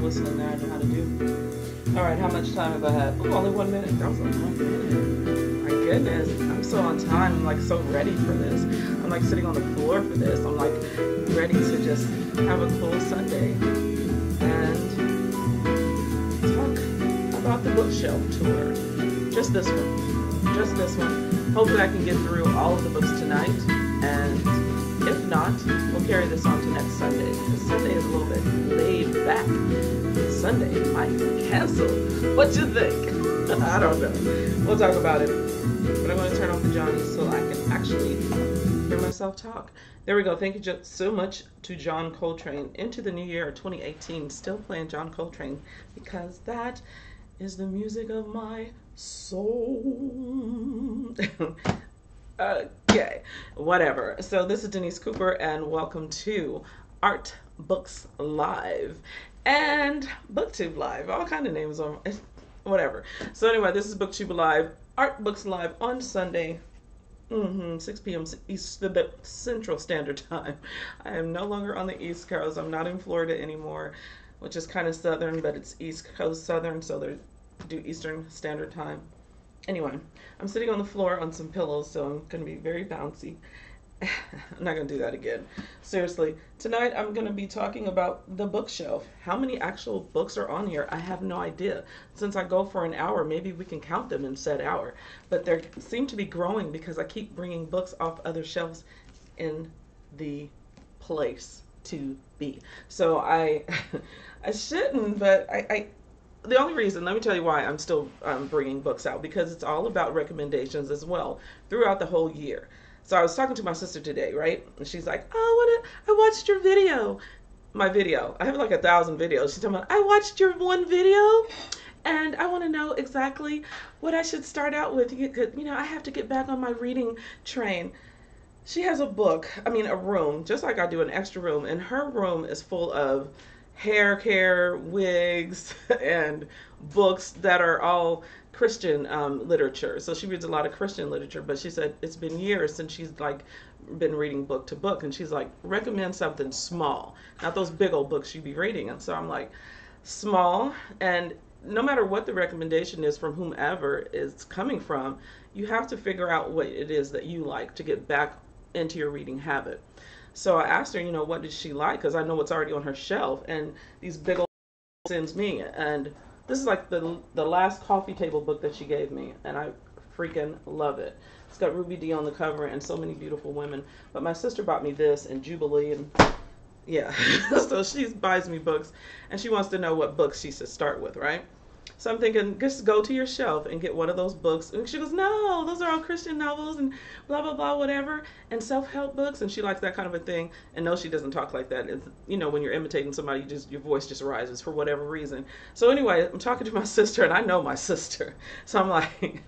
whistling there I know how to do. All right, how much time have I had? Oh, only 1 minute. That was a long minute. My goodness, I'm so on time. I'm like so ready for this. I'm like sitting on the floor for this. I'm like ready to just have a cool Sunday and talk about the bookshelf tour. Just this one. Just this one. Hopefully I can get through all of the books tonight, and if not, we'll carry this on to next Sunday. Because Sunday is a little bit laid back. Sunday might cancel. What you think? I don't know. We'll talk about it. But I'm going to turn off the Johnny so I can actually hear myself talk. There we go. Thank you so much to John Coltrane. Into the new year 2018, still playing John Coltrane because that is the music of my soul. Okay, whatever. So this is Denise Cooper, and welcome to Art Books Live and Booktube Live. All kind of names on whatever. So anyway, this is Booktube Live, Art Books Live on Sunday, 6 p.m. Central Standard Time. I am no longer on the East Coast. I'm not in Florida anymore, which is kind of southern, but it's East Coast Southern, so they do Eastern Standard Time. Anyway, I'm sitting on the floor on some pillows, so I'm going to be very bouncy. I'm not going to do that again. Seriously, tonight I'm going to be talking about the bookshelf. How many actual books are on here? I have no idea. Since I go for an hour, maybe we can count them in said hour. But they seem to be growing because I keep bringing books off other shelves in the place to be. So I shouldn't, but the only reason, let me tell you why I'm still bringing books out, because it's all about recommendations as well throughout the whole year. So I was talking to my sister today, right? And she's like, oh, I watched your video. My video. I have like 1,000 videos. She's talking about, I watched your one video and I want to know exactly what I should start out with. You know, I have to get back on my reading train. She has a room, just like I do, an extra room. And her room is full of hair care, wigs, and books that are all Christian literature. So she reads a lot of Christian literature, but she said it's been years since she's like been reading book to book, and she's like, recommend something small, not those big old books you be reading. And so I'm like, small, and no matter what the recommendation is from whomever it's coming from, you have to figure out what it is that you like to get back into your reading habit. So I asked her, you know, what did she like? Because I know what's already on her shelf, and these big old sends me. And this is like the last coffee table book that she gave me, and I freaking love it. It's got Ruby Dee on the cover and so many beautiful women. But my sister bought me this and Jubilee, and yeah. So she buys me books, and she wants to know what books she should start with, right? So I'm thinking, just go to your shelf and get one of those books. And she goes, no, those are all Christian novels and blah, blah, blah, whatever, and self-help books. And she likes that kind of a thing. And no, she doesn't talk like that. It's, you know, when you're imitating somebody, your voice just rises for whatever reason. So anyway, I'm talking to my sister, and I know my sister. So I'm like,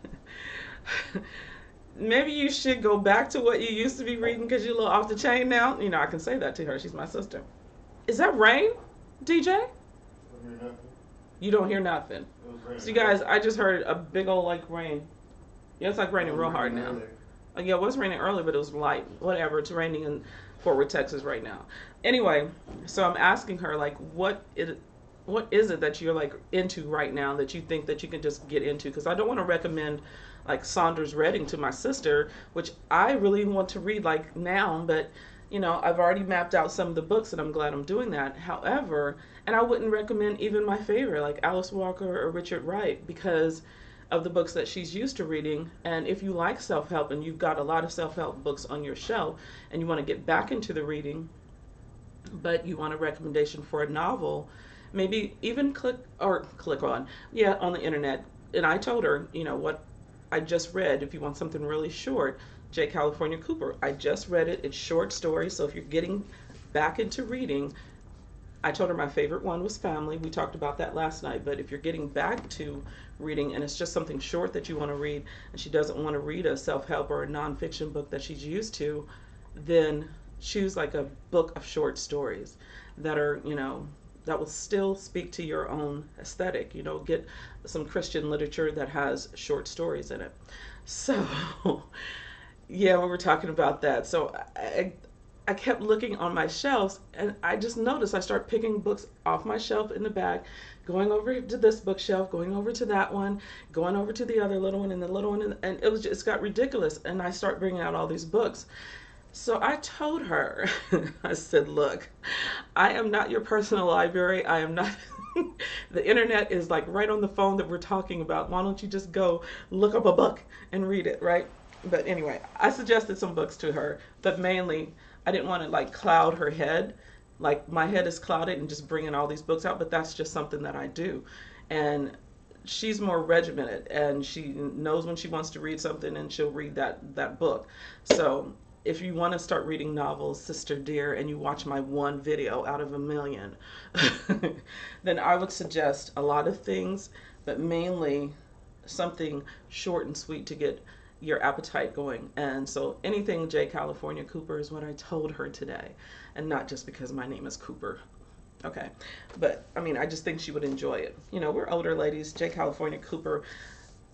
maybe you should go back to what you used to be reading because you're a little off the chain now. You know, I can say that to her. She's my sister. Is that rain, DJ? You don't hear nothing. So you guys, I just heard a big old like rain. Yeah, it's like raining real hard now. Yeah, it was raining earlier, but it was light. Whatever, it's raining in Fort Worth, Texas right now. Anyway, so I'm asking her like, what is it that you're like into right now that you think that you can just get into? Because I don't want to recommend like Saunders Reading to my sister, which I really want to read like now, but you know, I've already mapped out some of the books, and I'm glad I'm doing that. However, and I wouldn't recommend even my favorite, like Alice Walker or Richard Wright, because of the books that she's used to reading. And if you like self-help and you've got a lot of self-help books on your shelf and you want to get back into the reading, but you want a recommendation for a novel, maybe even click on the internet. And I told her, you know, what I just read, if you want something really short, J. California Cooper. I just read it. It's short stories. So if you're getting back into reading, I told her my favorite one was Family. We talked about that last night. But if you're getting back to reading and it's just something short that you want to read, and she doesn't want to read a self-help or a nonfiction book that she's used to, then choose like a book of short stories that are, you know, that will still speak to your own aesthetic. You know, get some Christian literature that has short stories in it. So yeah, we were talking about that. So I kept looking on my shelves, and I just noticed I start picking books off my shelf in the back, going over to this bookshelf, going over to that one, going over to the other little one, and the little one, and it was just, it got ridiculous. And I start bringing out all these books. So I told her, I said, look, I am not your personal library. I am not, the internet is like right on the phone that we're talking about. Why don't you just go look up a book and read it, right? But anyway, I suggested some books to her, but mainly I didn't want to like cloud her head. Like my head is clouded and just bringing all these books out, but that's just something that I do. And she's more regimented, and she knows when she wants to read something, and she'll read that book. So if you want to start reading novels, sister dear, and you watch my one video out of a million, then I would suggest a lot of things, but mainly something short and sweet to get your appetite going. And so anything J. California Cooper is what I told her today, and not just because my name is Cooper. Okay, but I mean, I just think she would enjoy it. You know, we're older ladies. J. California Cooper,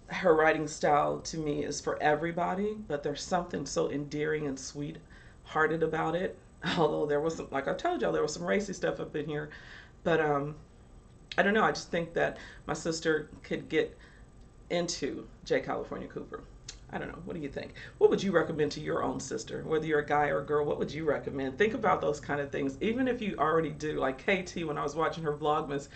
her writing style to me is for everybody, but there's something so endearing and sweet hearted about it. Although there was some, like I told y'all, there was some racy stuff up in here, but I don't know, I just think that my sister could get into J. California Cooper. I don't know. What do you think? What would you recommend to your own sister? Whether you're a guy or a girl, what would you recommend? Think about those kind of things. Even if you already do. Like KT, when I was watching her Vlogmas,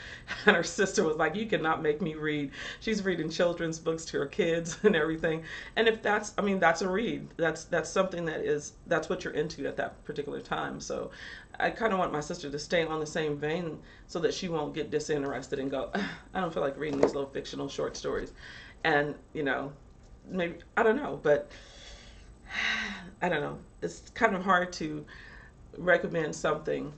and her sister was like, you cannot make me read. She's reading children's books to her kids and everything. And if that's, I mean, that's a read. That's something that's what you're into at that particular time. So I kind of want my sister to stay on the same vein so that she won't get disinterested and go, I don't feel like reading these little fictional short stories. And, you know, maybe, I don't know, but I don't know. It's kind of hard to recommend something.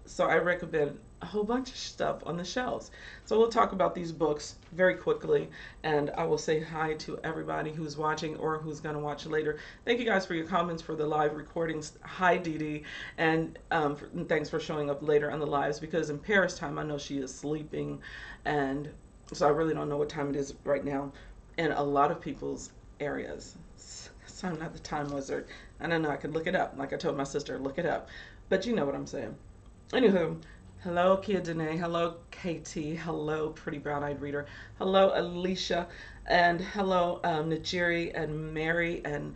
So I recommend a whole bunch of stuff on the shelves. So we'll talk about these books very quickly, and I will say hi to everybody who's watching or who's going to watch later. Thank you guys for your comments for the live recordings. Hi, Dee Dee, and thanks for showing up later on the lives, because in Paris time, I know she is sleeping, and so I really don't know what time it is right now in a lot of people's areas. So I'm not the time wizard. I don't know, I could look it up. Like I told my sister, look it up. But you know what I'm saying. Anywho, hello Kia Denae, hello KT, hello Pretty Brown Eyed Reader, hello Alicia, and hello Najiri and Mary, and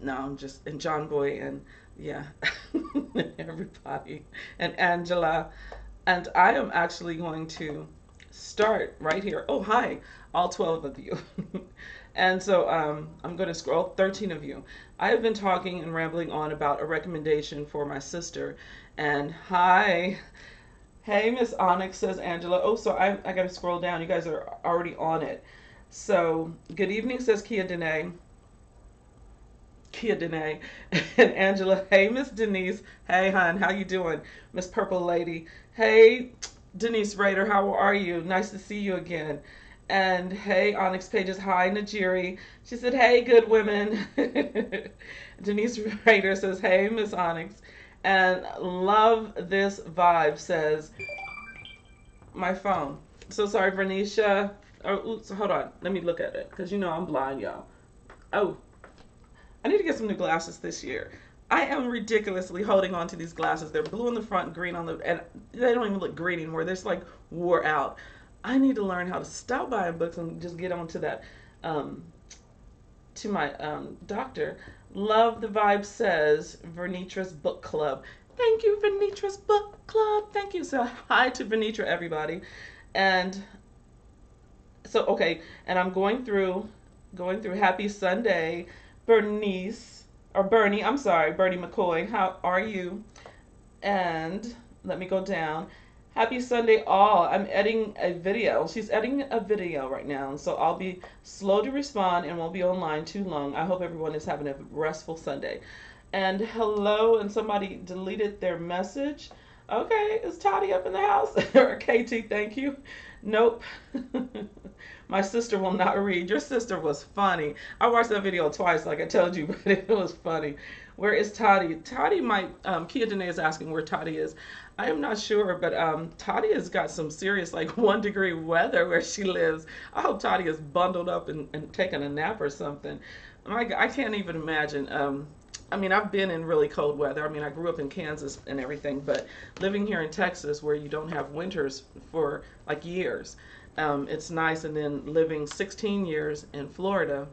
and John Boy, and yeah, everybody, and Angela. And I am actually going to start right here. Oh, hi, all 12 of you. And so I'm going to scroll, 13 of you. I have been talking and rambling on about a recommendation for my sister. And hi, hey, Miss Onyx, says Angela. Oh, so I got to scroll down. You guys are already on it. So good evening, says Kia Denae. Kia Denae. And Angela, hey, Miss Denise. Hey, hon, how you doing? Miss Purple Lady. Hey, Denise Rader, how are you? Nice to see you again. And hey, Onyx Pages, hi, Najiri. She said, hey, good women. Denise Rader says, hey, Miss Onyx. And love this vibe, says my phone. So sorry, Vernisha. Oh, oops, hold on. Let me look at it, because you know I'm blind, y'all. Oh, I need to get some new glasses this year. I am ridiculously holding on to these glasses. They're blue on the front, green on the, and they don't even look green anymore. They're just like wore out. I need to learn how to stop buying books and just get on to that, to my doctor. Love the vibe, says Vernitra's Book Club. Thank you, Vernitra's Book Club. Thank you. So hi to Vernitra, everybody. And so, okay, and I'm going through Happy Sunday, Bernice. Or Bernie, I'm sorry, Bernie McCoy, how are you? And let me go down. Happy Sunday all. I'm editing a video. She's editing a video right now, and so I'll be slow to respond and won't be online too long. I hope everyone is having a restful Sunday. And hello, and somebody deleted their message. Okay, is Tati up in the house? Or KT, thank you. Nope. My sister will not read. Your sister was funny. I watched that video twice, like I told you, but it was funny. Where is Tati? Tati might, Kia Denae is asking where Tati is. I am not sure, but Tati has got some serious, like 1-degree weather where she lives. I hope Tati is bundled up and taking a nap or something. I can't even imagine. I mean, I've been in really cold weather. I mean, I grew up in Kansas and everything, but living here in Texas where you don't have winters for like years, it's nice. And then living 16 years in Florida,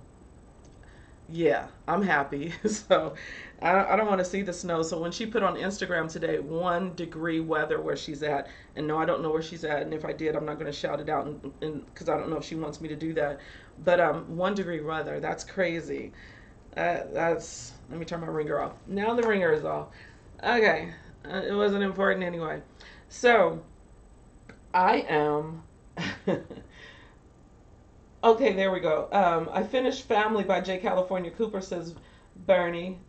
yeah, I'm happy. So I don't want to see the snow. So when she put on Instagram today, 1 degree weather where she's at, and no, I don't know where she's at. And if I did, I'm not going to shout it out because I don't know if she wants me to do that. But 1 degree weather, that's crazy. Let me turn my ringer off. Now the ringer is off. Okay, it wasn't important anyway. So I am. Okay, there we go. I finished Family by J. California Cooper, says Bernie.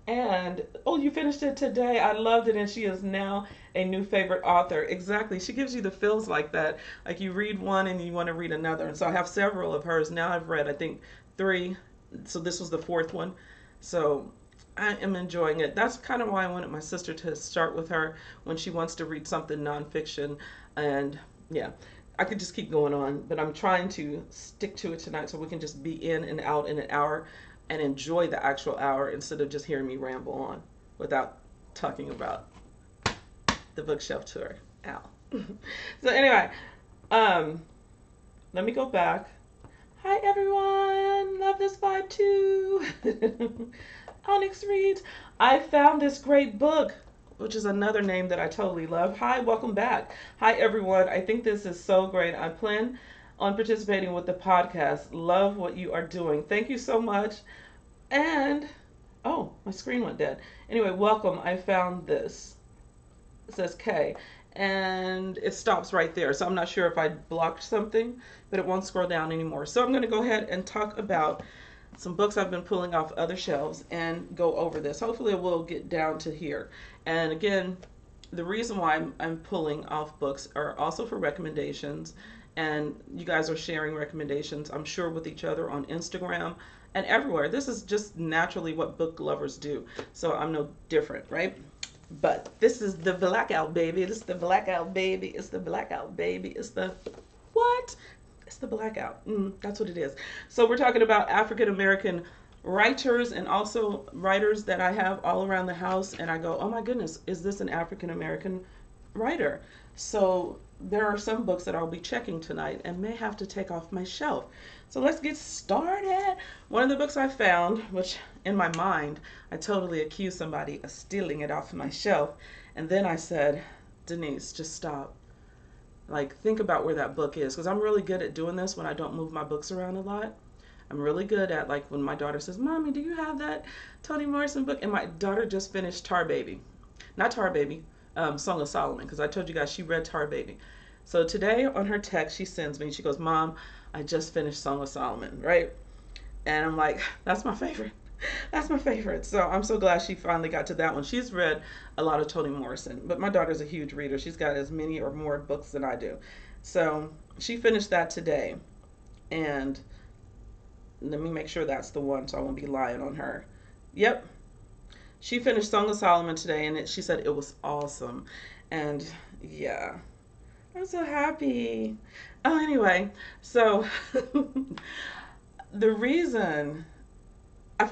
And, oh, you finished it today. I loved it, and she is now a new favorite author. Exactly. She gives you the feels like that. Like you read one and you want to read another. And so I have several of hers. Now I've read, I think, 3. So this was the 4th one. So I am enjoying it. That's kind of why I wanted my sister to start with her when she wants to read something nonfiction. And, yeah. I could just keep going on, but I'm trying to stick to it tonight so we can just be in and out in an hour and enjoy the actual hour instead of just hearing me ramble on without talking about the bookshelf tour. Ow. So anyway, let me go back. Hi everyone, love this vibe too. Onyx Reads. I found this great book, which is another name that I totally love. Hi, welcome back. Hi, everyone. I think this is so great. I plan on participating with the podcast. Love what you are doing. Thank you so much. And, oh, my screen went dead. Anyway, welcome. I found this. It says K. And it stops right there. So I'm not sure if I blocked something, but it won't scroll down anymore. So I'm going to go ahead and talk about some books I've been pulling off other shelves and go over this. Hopefully we'll get down to here. And again, the reason why I'm pulling off books are also for recommendations. And you guys are sharing recommendations, I'm sure, with each other on Instagram and everywhere. This is just naturally what book lovers do. So I'm no different, right? But this is the blackout, baby. This is the blackout, baby. It's the blackout, baby. It's the what? It's the blackout. That's what it is. So we're talking about African American writers and also writers that I have all around the house. And I go, oh my goodness, is this an African American writer? So there are some books that I'll be checking tonight and may have to take off my shelf. So let's get started. One of the books I found, which in my mind, I totally accused somebody of stealing it off my shelf. And then I said, Denise, just stop. Like, think about where that book is. Because I'm really good at doing this when I don't move my books around a lot. I'm really good at, like, when my daughter says, Mommy, do you have that Toni Morrison book? And my daughter just finished Tar Baby. Not Tar Baby, Song of Solomon. Because I told you guys she read Tar Baby. So today on her text, she sends me, she goes, Mom, I just finished Song of Solomon, right? And I'm like, that's my favorite. That's my favorite. So I'm so glad she finally got to that one. She's read a lot of Toni Morrison, but my daughter's a huge reader. She's got as many or more books than I do. So she finished that today. And let me make sure that's the one so I won't be lying on her. Yep. She finished Song of Solomon today, and she said it was awesome. And yeah, I'm so happy. Oh, anyway, so the reason I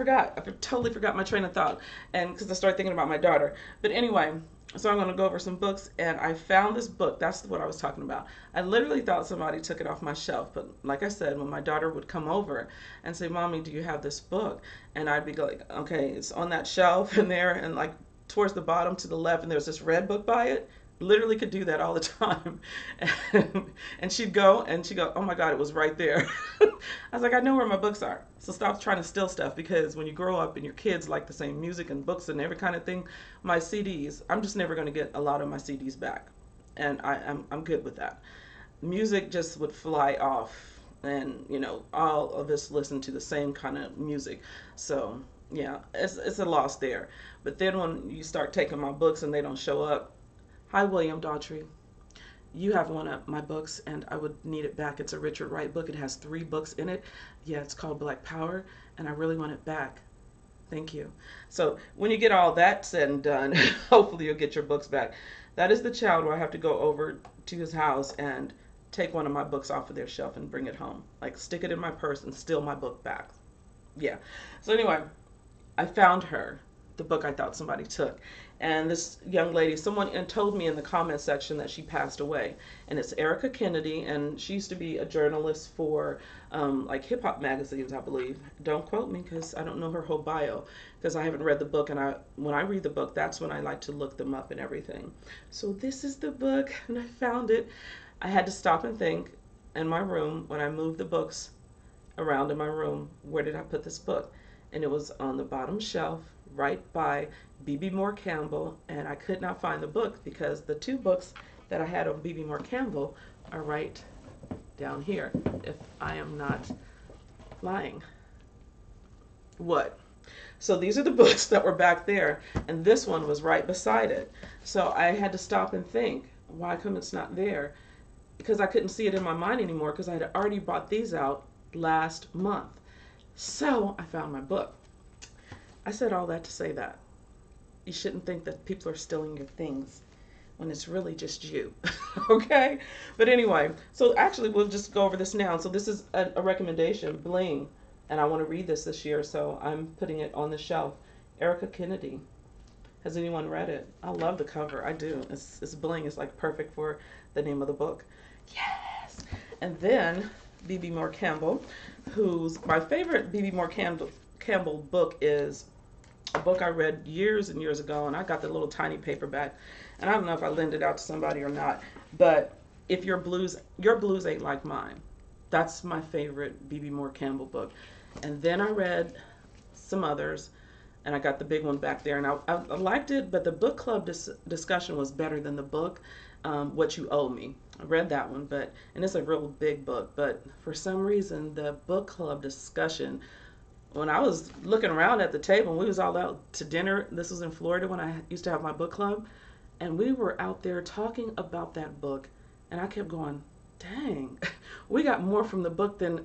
totally forgot my train of thought, and because I started thinking about my daughter. But anyway, so I'm going to go over some books, and I found this book. That's what I was talking about. I literally thought somebody took it off my shelf, but like I said, when my daughter would come over and say, Mommy, do you have this book? And I'd be like, okay, it's on that shelf in there, and like towards the bottom to the left, and there's this red book by it. Literally could do that all the time. And she'd go, and she'd go, oh my God, it was right there. I was like, I know where my books are. So stop trying to steal stuff, because when you grow up and your kids like the same music and books and every kind of thing, my CDs, I'm just never going to get a lot of my CDs back. And I'm good with that. Music just would fly off, and you know, all of us listen to the same kind of music. So yeah, it's a loss there. But then when you start taking my books and they don't show up, hi, William Daughtry. You have one of my books, and I would need it back. It's a Richard Wright book. It has 3 books in it. Yeah, it's called Black Power, and I really want it back. Thank you. So when you get all that said and done, hopefully you'll get your books back. That is the child where I have to go over to his house and take one of my books off of their shelf and bring it home. Like, stick it in my purse and steal my book back. Yeah. So anyway, I found her, the book I thought somebody took. And this young lady, someone told me in the comment section that she passed away. And it's Erica Kennedy, and she used to be a journalist for like hip hop magazines, I believe. Don't quote me because I don't know her whole bio because I haven't read the book. And when I read the book, that's when I like to look them up and everything. So this is the book, and I found it. I had to stop and think in my room when I moved the books around in my room, where did I put this book? And it was on the bottom shelf right by B.B. Moore Campbell, and I could not find the book because the two books that I had on B.B. Moore Campbell are right down here, if I am not lying. What? So these are the books that were back there, and this one was right beside it. So I had to stop and think, why come it's not there? Because I couldn't see it in my mind anymore because I had already bought these out last month. So I found my book. I said all that to say that you shouldn't think that people are stealing your things when it's really just you. Okay? But anyway, so actually we'll just go over this now. So this is a recommendation, Bling, and I want to read this year, so I'm putting it on the shelf. Erica Kennedy. Has anyone read it? I love the cover. I do. It's Bling. It's like perfect for the name of the book. Yes. And then B.B. Moore Campbell, who's my favorite B.B. Moore Campbell book is a book I read years and years ago, and I got the little tiny paperback, and I don't know if I lend it out to somebody or not, but if your blues ain't like mine. That's my favorite B.B. Moore Campbell book. And then I read some others, and I got the big one back there, and I liked it, but the book club discussion was better than the book, What You Owe Me. I read that one, and it's a real big book, but for some reason the book club discussion, when I was looking around at the table, and we was all out to dinner, this was in Florida when I used to have my book club, and we were out there talking about that book, and I kept going, dang, we got more from the book than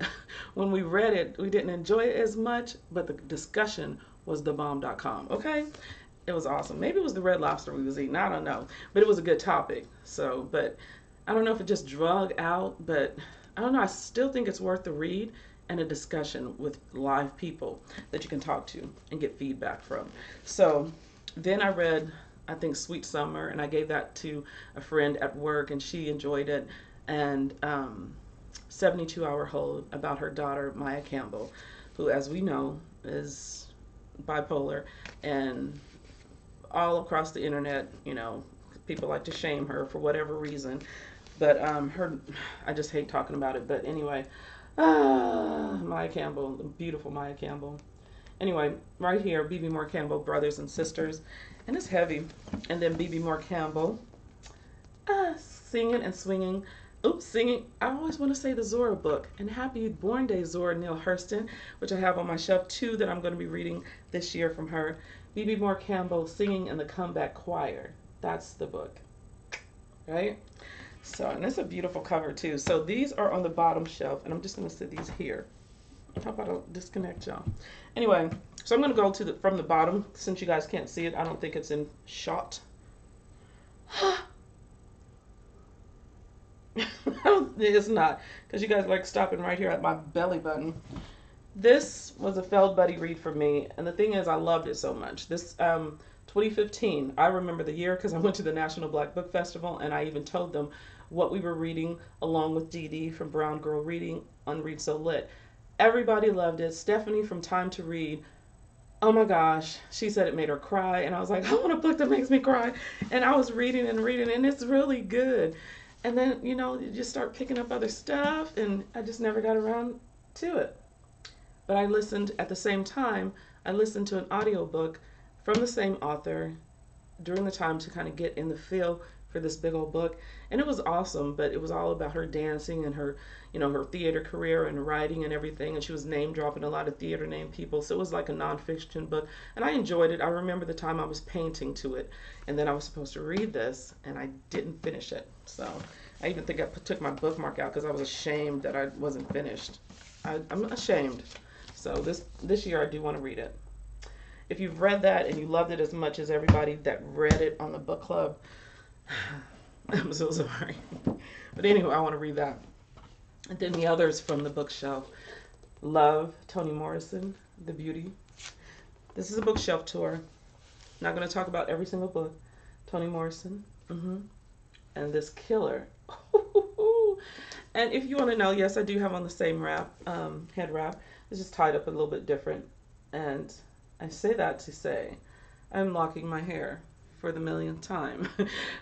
when we read it. We didn't enjoy it as much, but the discussion was thebomb.com, okay? It was awesome. Maybe it was the Red Lobster we was eating, I don't know, but it was a good topic. So, but I don't know if it just drug out, but I don't know, I still think it's worth the read and a discussion with live people that you can talk to and get feedback from. So then I read, I think, Sweet Summer, and I gave that to a friend at work, and she enjoyed it. And 72 Hour Hold, about her daughter, Maya Campbell, who, as we know, is bipolar, and all across the internet, you know, people like to shame her for whatever reason. But I just hate talking about it. But anyway, Maya Campbell, the beautiful Maya Campbell. Anyway, right here, B.B. Moore Campbell, Brothers and Sisters, and it's heavy. And then B.B. Moore Campbell, Singing and Swinging. Oops, Singing. I always want to say the Zora book. And Happy Born Day, Zora Neale Hurston, which I have on my shelf, too, that I'm going to be reading this year from her. B.B. Moore Campbell, Singing in the Comeback Choir. That's the book, right? So, and it's a beautiful cover, too. So these are on the bottom shelf, and I'm just going to sit these here. How about I disconnect y'all? Anyway, so I'm going to go to from the bottom, since you guys can't see it. I don't think it's in shot. It's not, because you guys like stopping right here at my belly button. This was a failed buddy read for me, and the thing is, I loved it so much. This 2015, I remember the year because I went to the National Black Book Festival, and I even told them what we were reading along with Dee Dee from BrownGirlReading on Read So Lit. Everybody loved it. Stephanie from Time to Read, oh my gosh, she said it made her cry, and I was like, I want a book that makes me cry. And I was reading, and it's really good. And then, you know, you just start picking up other stuff, and I just never got around to it. But I listened at the same time, I listened to an audiobook from the same author during the time to kind of get in the feel for this big old book. And it was awesome, but it was all about her dancing and her, you know, her theater career and writing and everything. And she was name dropping a lot of theater name people. So it was like a nonfiction book. And I enjoyed it. I remember the time I was painting to it. And then I was supposed to read this, and I didn't finish it. So I even think I took my bookmark out because I was ashamed that I wasn't finished. I'm ashamed. So this year I do want to read it. If you've read that and you loved it as much as everybody that read it on the book club, I'm so sorry. But anyway, I want to read that. And then the others from the bookshelf. Love, Toni Morrison, The Beauty. This is a bookshelf tour. Not going to talk about every single book. Toni Morrison. And this killer. And if you want to know, yes, I do have on the same wrap, head wrap. It's just tied up a little bit different. And I say that to say I'm locking my hair for the millionth time.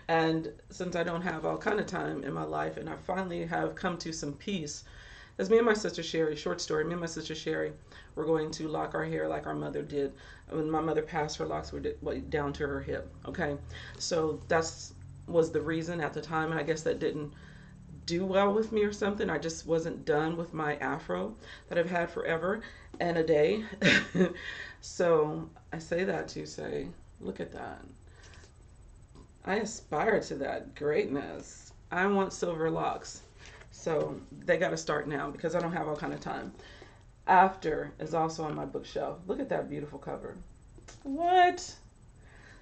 And since I don't have all kind of time in my life, and I finally have come to some peace, as me and my sister Sherry, short story, me and my sister Sherry, we're going to lock our hair like our mother did. When my mother passed, her locks were down to her hip, okay? So that's was the reason at the time, and I guess that didn't do well with me or something. I just wasn't done with my afro that I've had forever and a day. So I say that to say, look at that. I aspire to that greatness. I want silver locks. So they got to start now because I don't have all kind of time. After is also on my bookshelf. Look at that beautiful cover. What?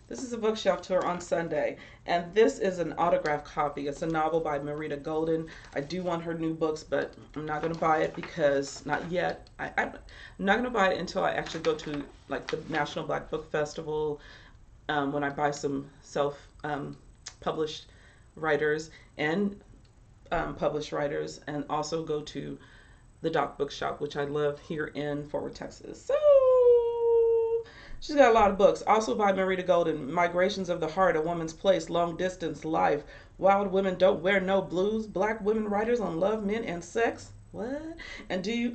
This is a bookshelf tour on Sunday, and this is an autographed copy. It's a novel by Marita Golden. I do want her new books, but I'm not going to buy it because, not yet. I'm not going to buy it until I actually go to like the National Black Book Festival, when I buy some self-published writers and published writers, and also go to the Doc Bookshop, which I love here in Fort Worth, Texas. So she's got a lot of books. Also by Marita Golden, Migrations of the Heart, A Woman's Place, Long Distance, Life, Wild Women Don't Wear No Blues, Black Women Writers on Love, Men, and Sex. What? And do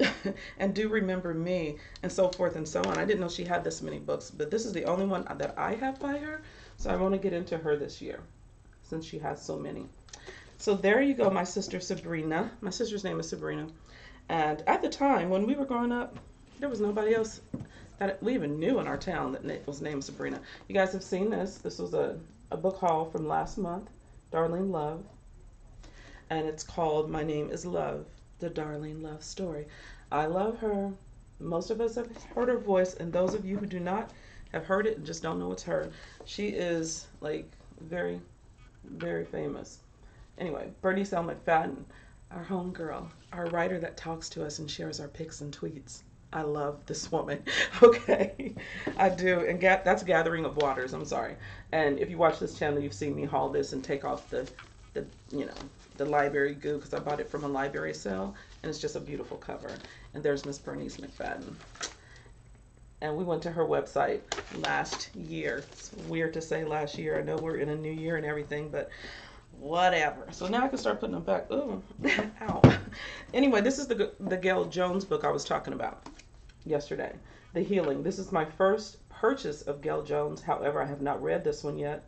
remember me, and so forth and so on. I didn't know she had this many books, but this is the only one that I have by her. So I want to get into her this year since she has so many. So there you go, my sister Sabrina. My sister's name is Sabrina. And at the time when we were growing up, there was nobody else that we even knew in our town that was named Sabrina. You guys have seen this. This was a book haul from last month, Darlene Love. And it's called My Name is Love, the Darlene Love story. I love her. Most of us have heard her voice, and those of you who do not have heard it and just don't know it's her. She is like very, very famous. Anyway, Bernice L. McFadden, our homegirl, our writer that talks to us and shares our pics and tweets. I love this woman. Okay, I do. And that's Gathering of Waters. I'm sorry. And if you watch this channel, you've seen me haul this and take off the library goo because I bought it from a library sale, and it's just a beautiful cover. And there's Miss Bernice McFadden. And we went to her website last year. It's weird to say last year. I know we're in a new year and everything, but whatever. So now I can start putting them back. Ooh, ow. Anyway, this is the Gail Jones book I was talking about yesterday, The Healing. This is my first purchase of Gail Jones. However, I have not read this one yet.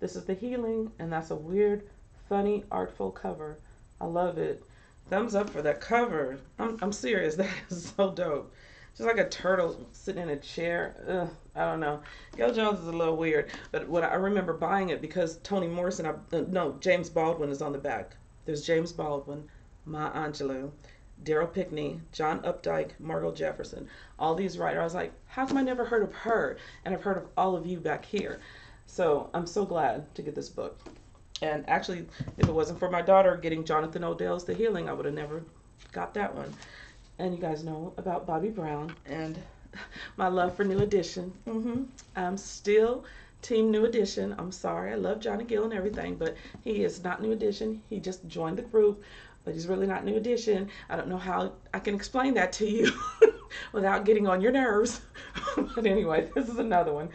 This is The Healing, and that's a weird, funny, artful cover. I love it. Thumbs up for that cover. I'm serious. That is so dope. Just like a turtle sitting in a chair. Ugh, I don't know. Gail Jones is a little weird, but when I remember buying it because Toni Morrison, James Baldwin is on the back. There's James Baldwin, Maya Angelou, Daryl Pickney, John Updike, Margot Jefferson. All these writers. I was like, how come I never heard of her? And I've heard of all of you back here. So I'm so glad to get this book. And actually, if it wasn't for my daughter getting Jonathan Odell's The Healing, I would have never got that one. And you guys know about Bobby Brown and my love for New Edition. I'm still Team New Edition. I'm sorry. I love Johnny Gill and everything, but he is not New Edition. He just joined the group, but he's really not New Edition. I don't know how I can explain that to you without getting on your nerves. But anyway, this is another one.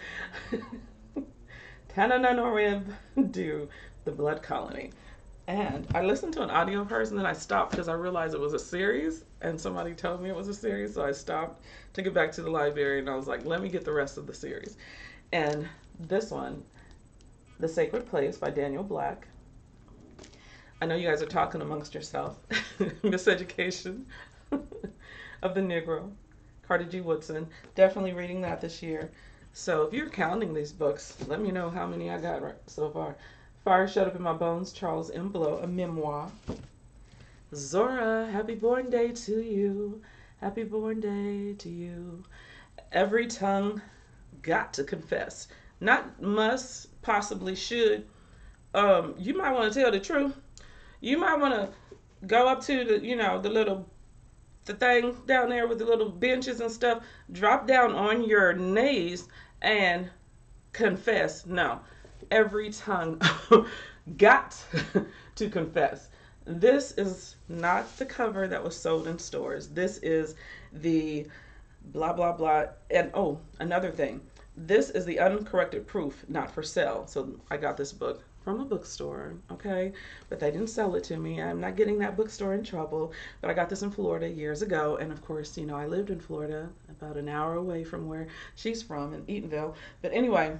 Tananarive Do, The Blood Colony. And I listened to an audio of hers, and then I stopped because I realized it was a series, and somebody told me it was a series, so I stopped, took it back to the library, and I was like, let me get the rest of the series. And this one, The Sacred Place by Daniel Black. I know you guys are talking amongst yourself. Miseducation of the Negro, Carter G. Woodson. Definitely reading that this year. So if you're counting these books, let me know how many I got right so far. Fire Shut Up in My Bones, Charles M. Blow, a memoir. Zora, happy born day to you. Happy born day to you. Every tongue got to confess. Not must, possibly should. You might want to tell the truth. You might want to go up to the, the little the thing down there with the little benches and stuff, drop down on your knees and confess. No, every tongue got to confess. This is not the cover that was sold in stores. This is the blah, blah, blah. And oh, another thing. This is the uncorrected proof, not for sale. So I got this book from a bookstore, okay? But they didn't sell it to me. I'm not getting that bookstore in trouble. But I got this in Florida years ago. And of course, you know, I lived in Florida, about an hour away from where she's from in Eatonville. But anyway,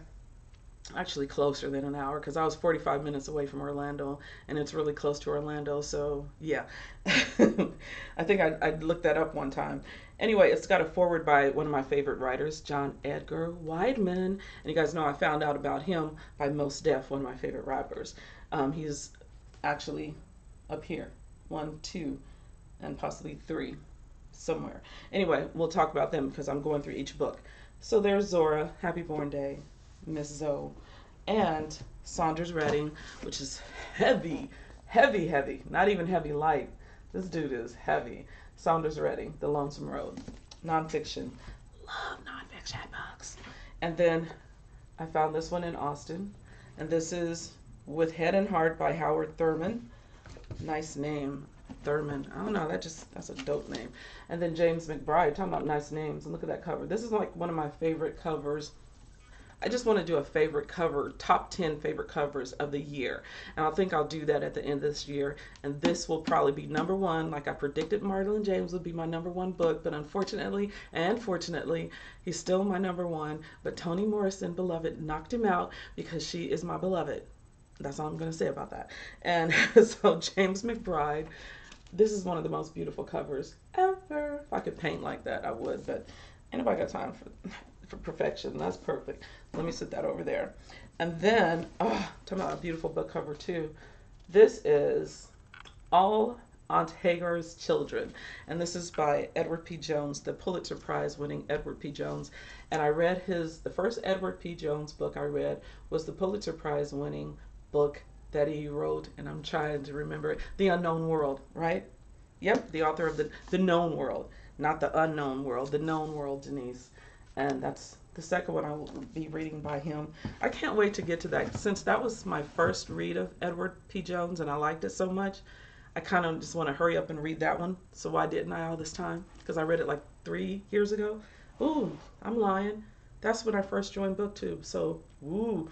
actually closer than an hour, because I was 45 minutes away from Orlando, and it's really close to Orlando. So yeah, I think I looked that up one time. Anyway, it's got a foreword by one of my favorite writers, John Edgar Wideman. And you guys know I found out about him by Mos Def, one of my favorite rappers. He's actually up here, 1, 2, and possibly 3 somewhere. Anyway, we'll talk about them because I'm going through each book. So there's Zora, Happy Born Day, Miss Zoe, and Saunders Redding, which is heavy, heavy, heavy. Not even heavy light. This dude is heavy. Saunders Redding, The Lonesome Road. Nonfiction. Love nonfiction books. And then I found this one in Austin. And this is With Head and Heart by Howard Thurman. Nice name. Thurman. I don't know. That's a dope name. And then James McBride. Talking about nice names. And look at that cover. This is like one of my favorite covers. I just want to do a favorite cover, top 10 favorite covers of the year. And I think I'll do that at the end of this year. And this will probably be number 1. Like I predicted Madeline James would be my number 1 book. But unfortunately and fortunately, he's still my number 1. But Toni Morrison, beloved, knocked him out because she is my beloved. That's all I'm going to say about that. And so James McBride, this is one of the most beautiful covers ever. If I could paint like that, I would. But ain't nobody got time for perfection. That's perfect. Let me sit that over there. And then, talking about a beautiful book cover too. This is All Aunt Hagar's Children. And this is by Edward P. Jones, the Pulitzer Prize winning Edward P. Jones. And I read the first Edward P. Jones book I read was the Pulitzer Prize winning book that he wrote, and I'm trying to remember it, The Unknown World, right? Yep, the author of the Known World, not the Unknown World, the Known World, Denise. And that's the second one I will be reading by him. I can't wait to get to that, since that was my first read of Edward P. Jones and I liked it so much. I kind of just want to hurry up and read that one. So why didn't I all this time? Because I read it like 3 years ago. Ooh, I'm lying. That's when I first joined Booktube. So, woo,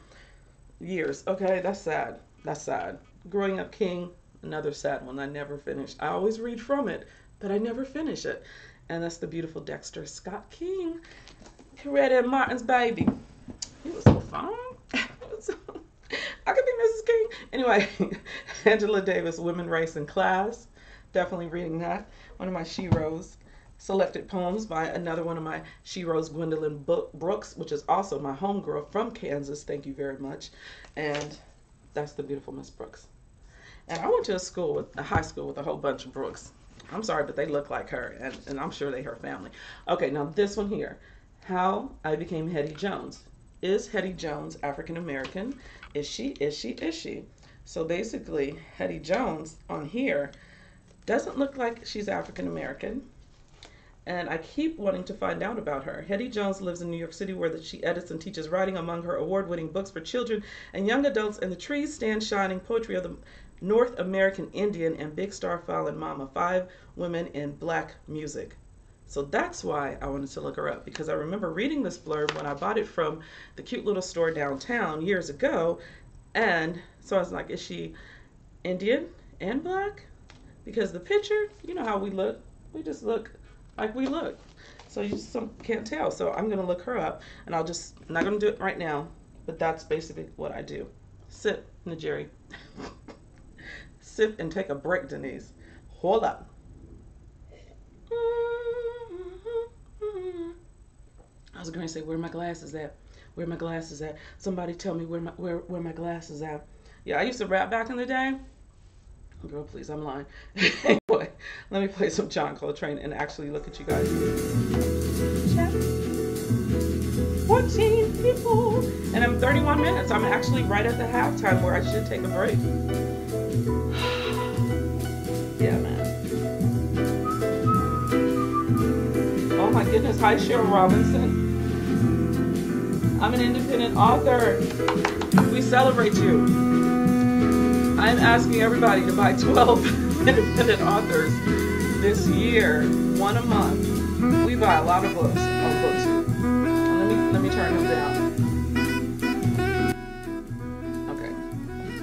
years. Okay, that's sad. That's sad. Growing Up King, another sad one I never finished. I always read from it, but I never finish it. And that's the beautiful Dexter Scott King. Coretta Martin's baby. He was so fun. I could be Mrs. King. Anyway, Angela Davis, Women, Race, and Class. Definitely reading that. One of my Sheroes. Selected poems by another one of my Sheroes, Gwendolyn Brooks, which is also my homegirl from Kansas. Thank you very much. And that's the beautiful Miss Brooks. And I went to a high school with a whole bunch of Brooks. I'm sorry, but they look like her, and I'm sure they her family. Okay, now this one here. How I Became Hetty Jones. Is Hetty Jones African American? Is she? So basically, Hetty Jones on here doesn't look like she's African American. And I keep wanting to find out about her. Hetty Jones lives in New York City, where she edits and teaches writing. Among her award-winning books for children and young adults, And the Trees Stand Shining, Poetry of the North American Indian, and Big Star Fallen Mama, 5 Women in Black Music. So that's why I wanted to look her up, because I remember reading this blurb when I bought it from the cute little store downtown years ago. And so I was like, is she Indian and Black? Because the picture, you know how we look. We just look like we look. So you just can't tell. So I'm going to look her up, and I'm not going to do it right now, but that's basically what I do. Sip, Najeri. Sip and take a break, Denise. Hold up. I was going to say, where my glasses at? Where my glasses at? Somebody tell me where my glasses at. Yeah, I used to rap back in the day. Girl, please, I'm lying. Anyway, let me play some John Coltrane and actually look at you guys. 14 people. And I'm 31 minutes. I'm actually right at the halftime where I should take a break. Yeah, man. Hi, Cheryl Robinson. I'm an independent author. We celebrate you. I'm asking everybody to buy 12 independent authors this year, one a month. We buy a lot of books on Booktube. Let me turn them down. Okay.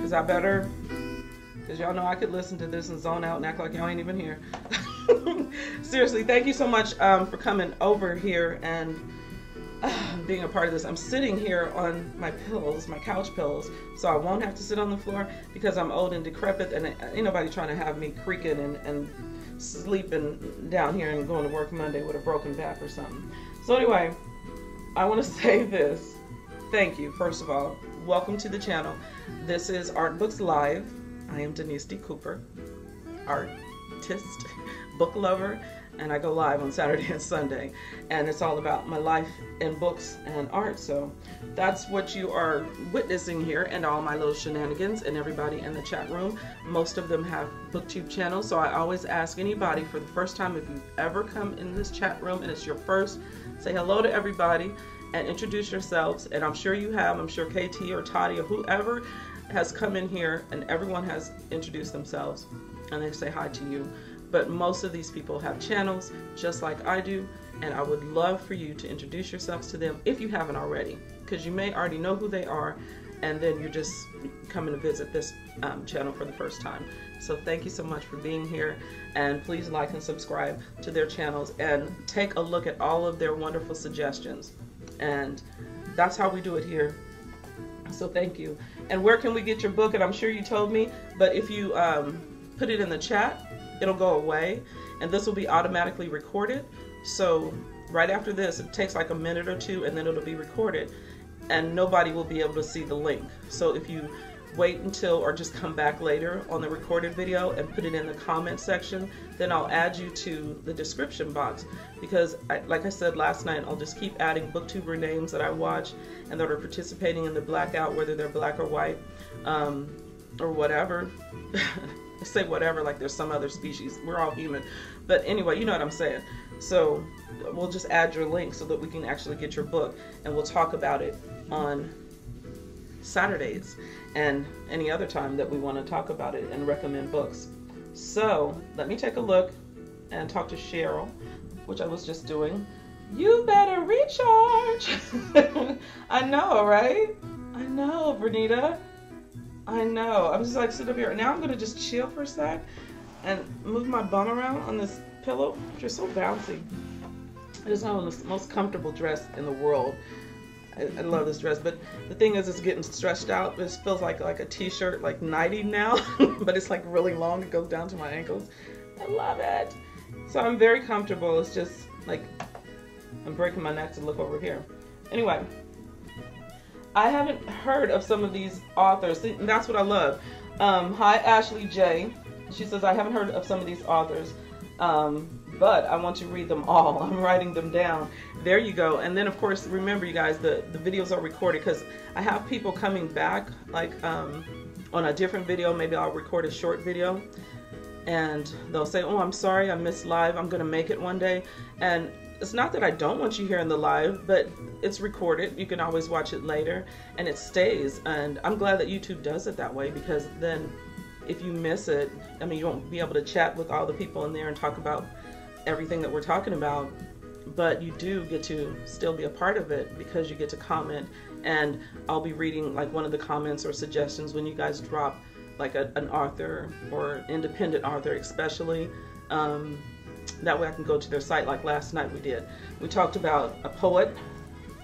Is that better? Because y'all know I could listen to this and zone out and act like y'all ain't even here. Seriously, thank you so much for coming over here and being a part of this. I'm sitting here on my pillows, my couch pillows, so I won't have to sit on the floor because I'm old and decrepit, and ain't nobody trying to have me creaking and sleeping down here and going to work Monday with a broken back or something. So anyway, I want to say this. Thank you, first of all. Welcome to the channel. This is Art Books Live. I am Denise D. Cooper, artist, book lover, and I go live on Saturday and Sunday, and it's all about my life in books and art. So that's what you are witnessing here, and all my little shenanigans, and everybody in the chat room. Most of them have Booktube channels, so I always ask anybody for the first time, if you've ever come in this chat room and it's your first, say hello to everybody and introduce yourselves. And I'm sure you have. I'm sure KT or Tati or whoever has come in here, and everyone has introduced themselves and they say hi to you. But most of these people have channels just like I do, and I would love for you to introduce yourselves to them if you haven't already, because you may already know who they are, and then you're just coming to visit this channel for the first time. So thank you so much for being here, and please like and subscribe to their channels and take a look at all of their wonderful suggestions. And that's how we do it here. So thank you. And where can we get your book? And I'm sure you told me, but if you put it in the chat, it'll go away, and this will be automatically recorded. So right after this, it takes like a minute or two, and then it'll be recorded, and nobody will be able to see the link. So if you wait until, or just come back later on the recorded video and put it in the comment section, then I'll add you to the description box, because like I said last night, I'll just keep adding booktuber names that I watch and that are participating in the blackout, whether they're black or white, or whatever. I say whatever like there's some other species. We're all human. But anyway, you know what I'm saying. So we'll just add your link so that we can actually get your book, and we'll talk about it on Saturdays and any other time that we want to talk about it and recommend books. So let me take a look and talk to Cheryl, which I was just doing. You better recharge. I know, right? I know, Bernita. I know. I'm just like sit up here. Now I'm gonna just chill for a sec and move my bum around on this pillow, which is so bouncy. It is not the most comfortable dress in the world. I love this dress, but the thing is, it's getting stretched out. This feels like a t-shirt, like nighty now, but it's like really long. It goes down to my ankles. I love it. So I'm very comfortable. It's just like I'm breaking my neck to look over here. Anyway. I haven't heard of some of these authors. See, and that's what I love. Hi, Ashley J. She says, I haven't heard of some of these authors, but I want to read them all. I'm writing them down. There you go. And then, of course, remember, you guys, the videos are recorded, because I have people coming back, like on a different video. Maybe I'll record a short video, and they'll say, oh, I'm sorry, I missed live. I'm going to make it one day. And it's not that I don't want you here in the live, but it's recorded. You can always watch it later, and it stays. And I'm glad that YouTube does it that way, because then if you miss it, I mean, you won't be able to chat with all the people in there and talk about everything that we're talking about, but you do get to still be a part of it, because you get to comment, and I'll be reading like one of the comments or suggestions when you guys drop like an author or independent author especially. That way I can go to their site. Like last night we talked about a poet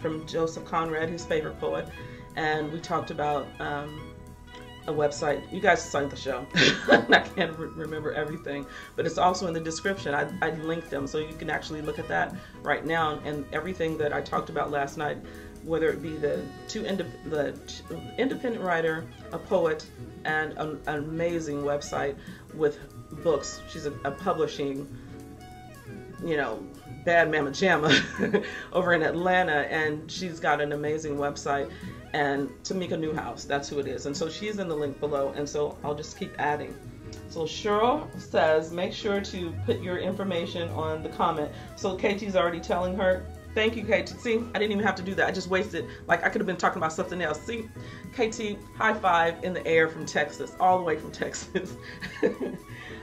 from Joseph Conrad, his favorite poet, and we talked about a website. You guys saw the show. I can't remember everything, but it's also in the description. I linked them, so you can actually look at that right now, and everything that I talked about last night, whether it be the independent writer, a poet, and an amazing website with books. She's a publishing, you know, bad mama jamma over in Atlanta, and she's got an amazing website. And Tamika Newhouse, that's who it is. And so she's in the link below, and so I'll just keep adding. So Cheryl says, make sure to put your information on the comment. So KT's already telling her. Thank you, KT. See, I didn't even have to do that. I just wasted, like I could have been talking about something else. See, KT, high five in the air from Texas, all the way from Texas.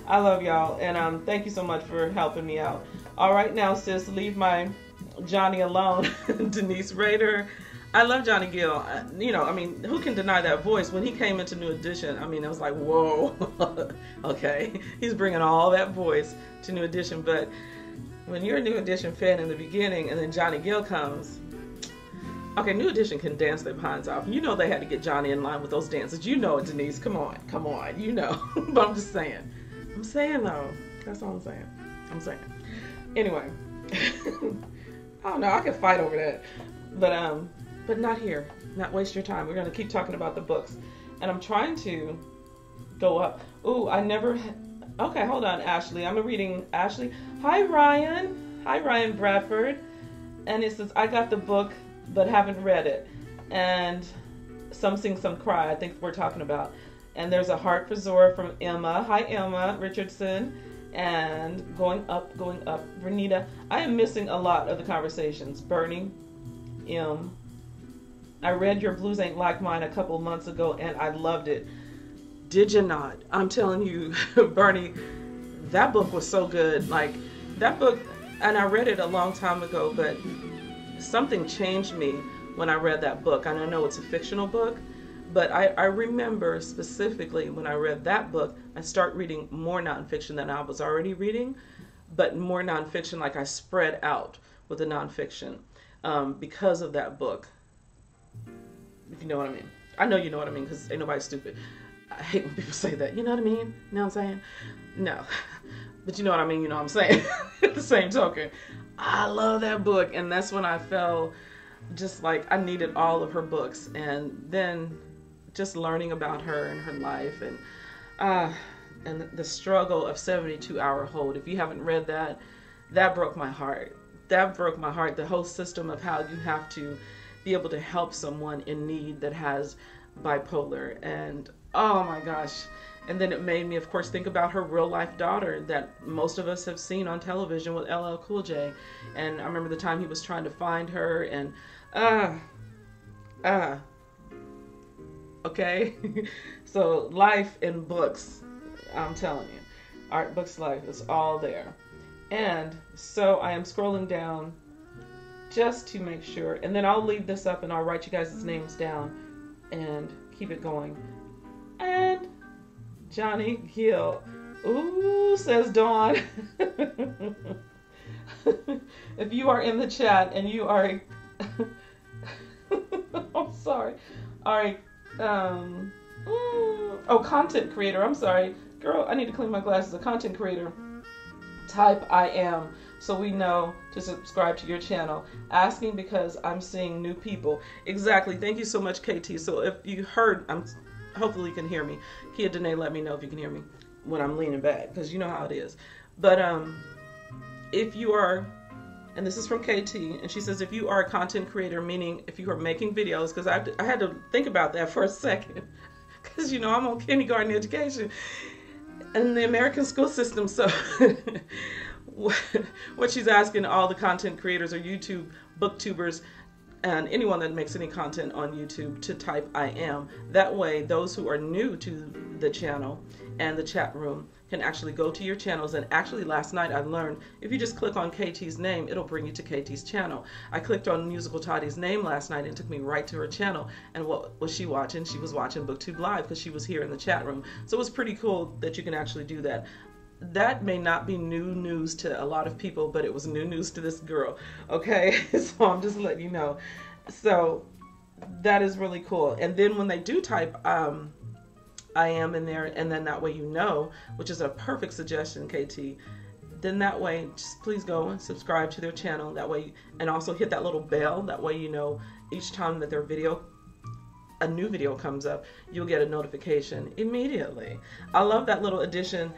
I love y'all, and thank you so much for helping me out. All right, now, sis, leave my Johnny alone. Denise Rader. I love Johnny Gill. You know, I mean, who can deny that voice? When he came into New Edition, I mean, it was like, whoa. Okay, he's bringing all that voice to New Edition, but when you're a New Edition fan in the beginning and then Johnny Gill comes, okay, New Edition can dance their behinds off. You know they had to get Johnny in line with those dances. You know it, Denise. Come on, you know. But I'm just saying. I'm saying though. That's all I'm saying. Anyway, I don't know. I could fight over that, but not here. Not waste your time. We're gonna keep talking about the books, and I'm trying to go up. Ooh, I never. Okay, hold on, Ashley. I'm reading Ashley. Hi, Ryan. Hi, Ryan Bradford. And it says, I got the book, but haven't read it. And some sing, some cry, I think we're talking about. And there's a heart for Zora from Emma. Hi, Emma Richardson. And going up. Renita. I am missing a lot of the conversations. Bernie, I read Your Blues Ain't Like Mine a couple months ago, and I loved it. Did you not? I'm telling you, Bernie, that book was so good. Like, that book, and I read it a long time ago, but something changed me when I read that book. And I know it's a fictional book, but I remember specifically when I read that book, I start reading more nonfiction than I was already reading, but more nonfiction, like I spread out with the nonfiction because of that book. If you know what I mean. I know you know what I mean, because ain't nobody stupid. I hate when people say that. You know what I mean? You know what I'm saying? No. But you know what I mean? You know what I'm saying? At the same token, I love that book. And that's when I felt just like I needed all of her books. And then just learning about her and her life and the struggle of 72-hour hold. If you haven't read that, that broke my heart. That broke my heart. The whole system of how you have to be able to help someone in need that has bipolar. And oh my gosh. And then it made me, of course, think about her real life daughter that most of us have seen on television with LL Cool J. And I remember the time he was trying to find her and, okay. So life in books, I'm telling you, art, books, life is all there. And so I am scrolling down just to make sure, and then I'll leave this up and I'll write you guys' names down and keep it going. And Johnny Gill. Ooh, says Dawn. If you are in the chat and you are I'm sorry. Alright. Content creator. I'm sorry. Girl, I need to clean my glasses. A content creator. Type I am so we know to subscribe to your channel. Asking because I'm seeing new people. Exactly. Thank you so much, KT. So if you heard, hopefully you can hear me. Kia Denae, let me know if you can hear me when I'm leaning back, because you know how it is. But if you are, and this is from KT, and she says if you are a content creator, meaning if you are making videos, because I had to think about that for a second, because you know I'm on kindergarten education and the American school system. So what she's asking all the content creators or YouTube booktubers and anyone that makes any content on YouTube to type I am. That way, those who are new to the channel and the chat room can actually go to your channels. And actually, last night I learned if you just click on KT's name, it'll bring you to KT's channel. I clicked on Musical Tati's name last night and it took me right to her channel. And what was she watching? She was watching Booktube Live because she was here in the chat room. So it was pretty cool that you can actually do that. That may not be new news to a lot of people, but it was new news to this girl. Okay, so I'm just letting you know. So that is really cool. And then when they do type I am in there, and then that way you know, which is a perfect suggestion, KT, then that way just please go and subscribe to their channel. That way, and also hit that little bell. That way you know each time that a new video comes up, you'll get a notification immediately. I love that little addition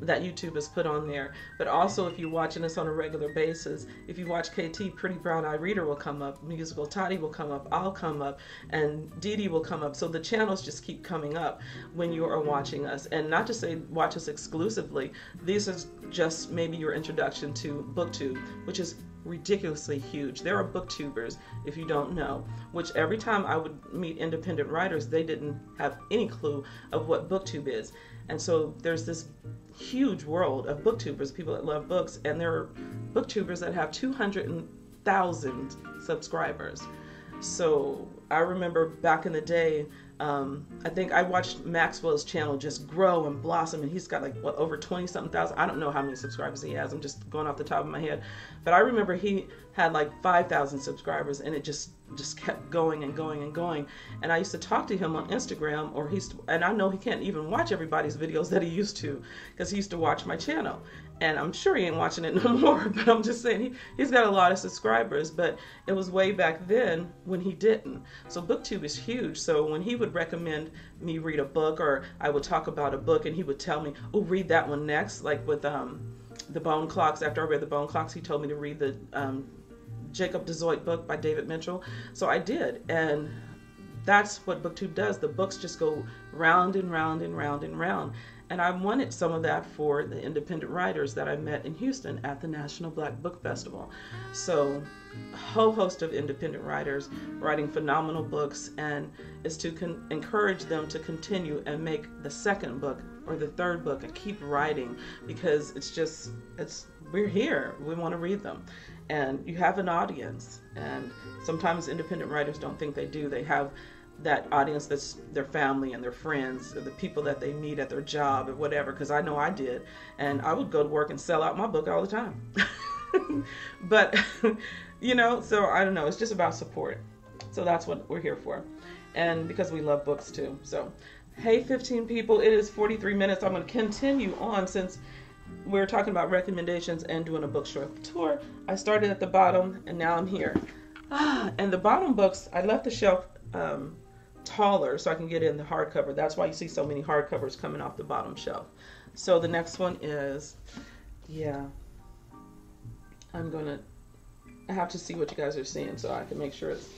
that YouTube has put on there. But also, if you're watching us on a regular basis, if you watch KT, Pretty Brown Eye Reader will come up, Musical Tati will come up, I'll come up, and Dee will come up. So the channels just keep coming up when you are watching us. And not to say watch us exclusively, these are just maybe your introduction to BookTube, which is ridiculously huge. There are booktubers, if you don't know, which every time I would meet independent writers, they didn't have any clue of what BookTube is. And so there's this huge world of booktubers, people that love books, and there are booktubers that have 200,000 subscribers. So I remember back in the day, I think I watched Maxwell's channel just grow and blossom, and he's got like what, over 20-something thousand. I don't know how many subscribers he has. I'm just going off the top of my head, but I remember he had like 5,000 subscribers, and it just kept going and going and going. And I used to talk to him on Instagram, or and I know he can't even watch everybody's videos that he used to, because he used to watch my channel. And I'm sure he ain't watching it no more, but I'm just saying he's got a lot of subscribers, but it was way back then when he didn't. So BookTube is huge. So when he would recommend me read a book, or I would talk about a book and he would tell me, oh, read that one next, like with the Bone Clocks. After I read the Bone Clocks, he told me to read the Jacob DeZoit book by David Mitchell. So I did, and that's what BookTube does. The books just go round and round and round and round. And I wanted some of that for the independent writers that I met in Houston at the National Black Book Festival. So a whole host of independent writers writing phenomenal books, and is to encourage them to continue and make the second book or the third book and keep writing, because we're here. We want to read them. And you have an audience. And sometimes independent writers don't think they do. They have that audience that's their family and their friends, or the people that they meet at their job or whatever, because I know I did, and I would go to work and sell out my book all the time. But you know, so I don't know, it's just about support. So that's what we're here for, and because we love books too. So hey, 15 people, it is 43 minutes. I'm going to continue on, since we're talking about recommendations and doing a bookstore tour. I started at the bottom and now I'm here. And the bottom books, I left the shelf taller so I can get in the hardcover. That's why you see so many hardcovers coming off the bottom shelf. So the next one is, I have to see what you guys are seeing so I can make sure it's,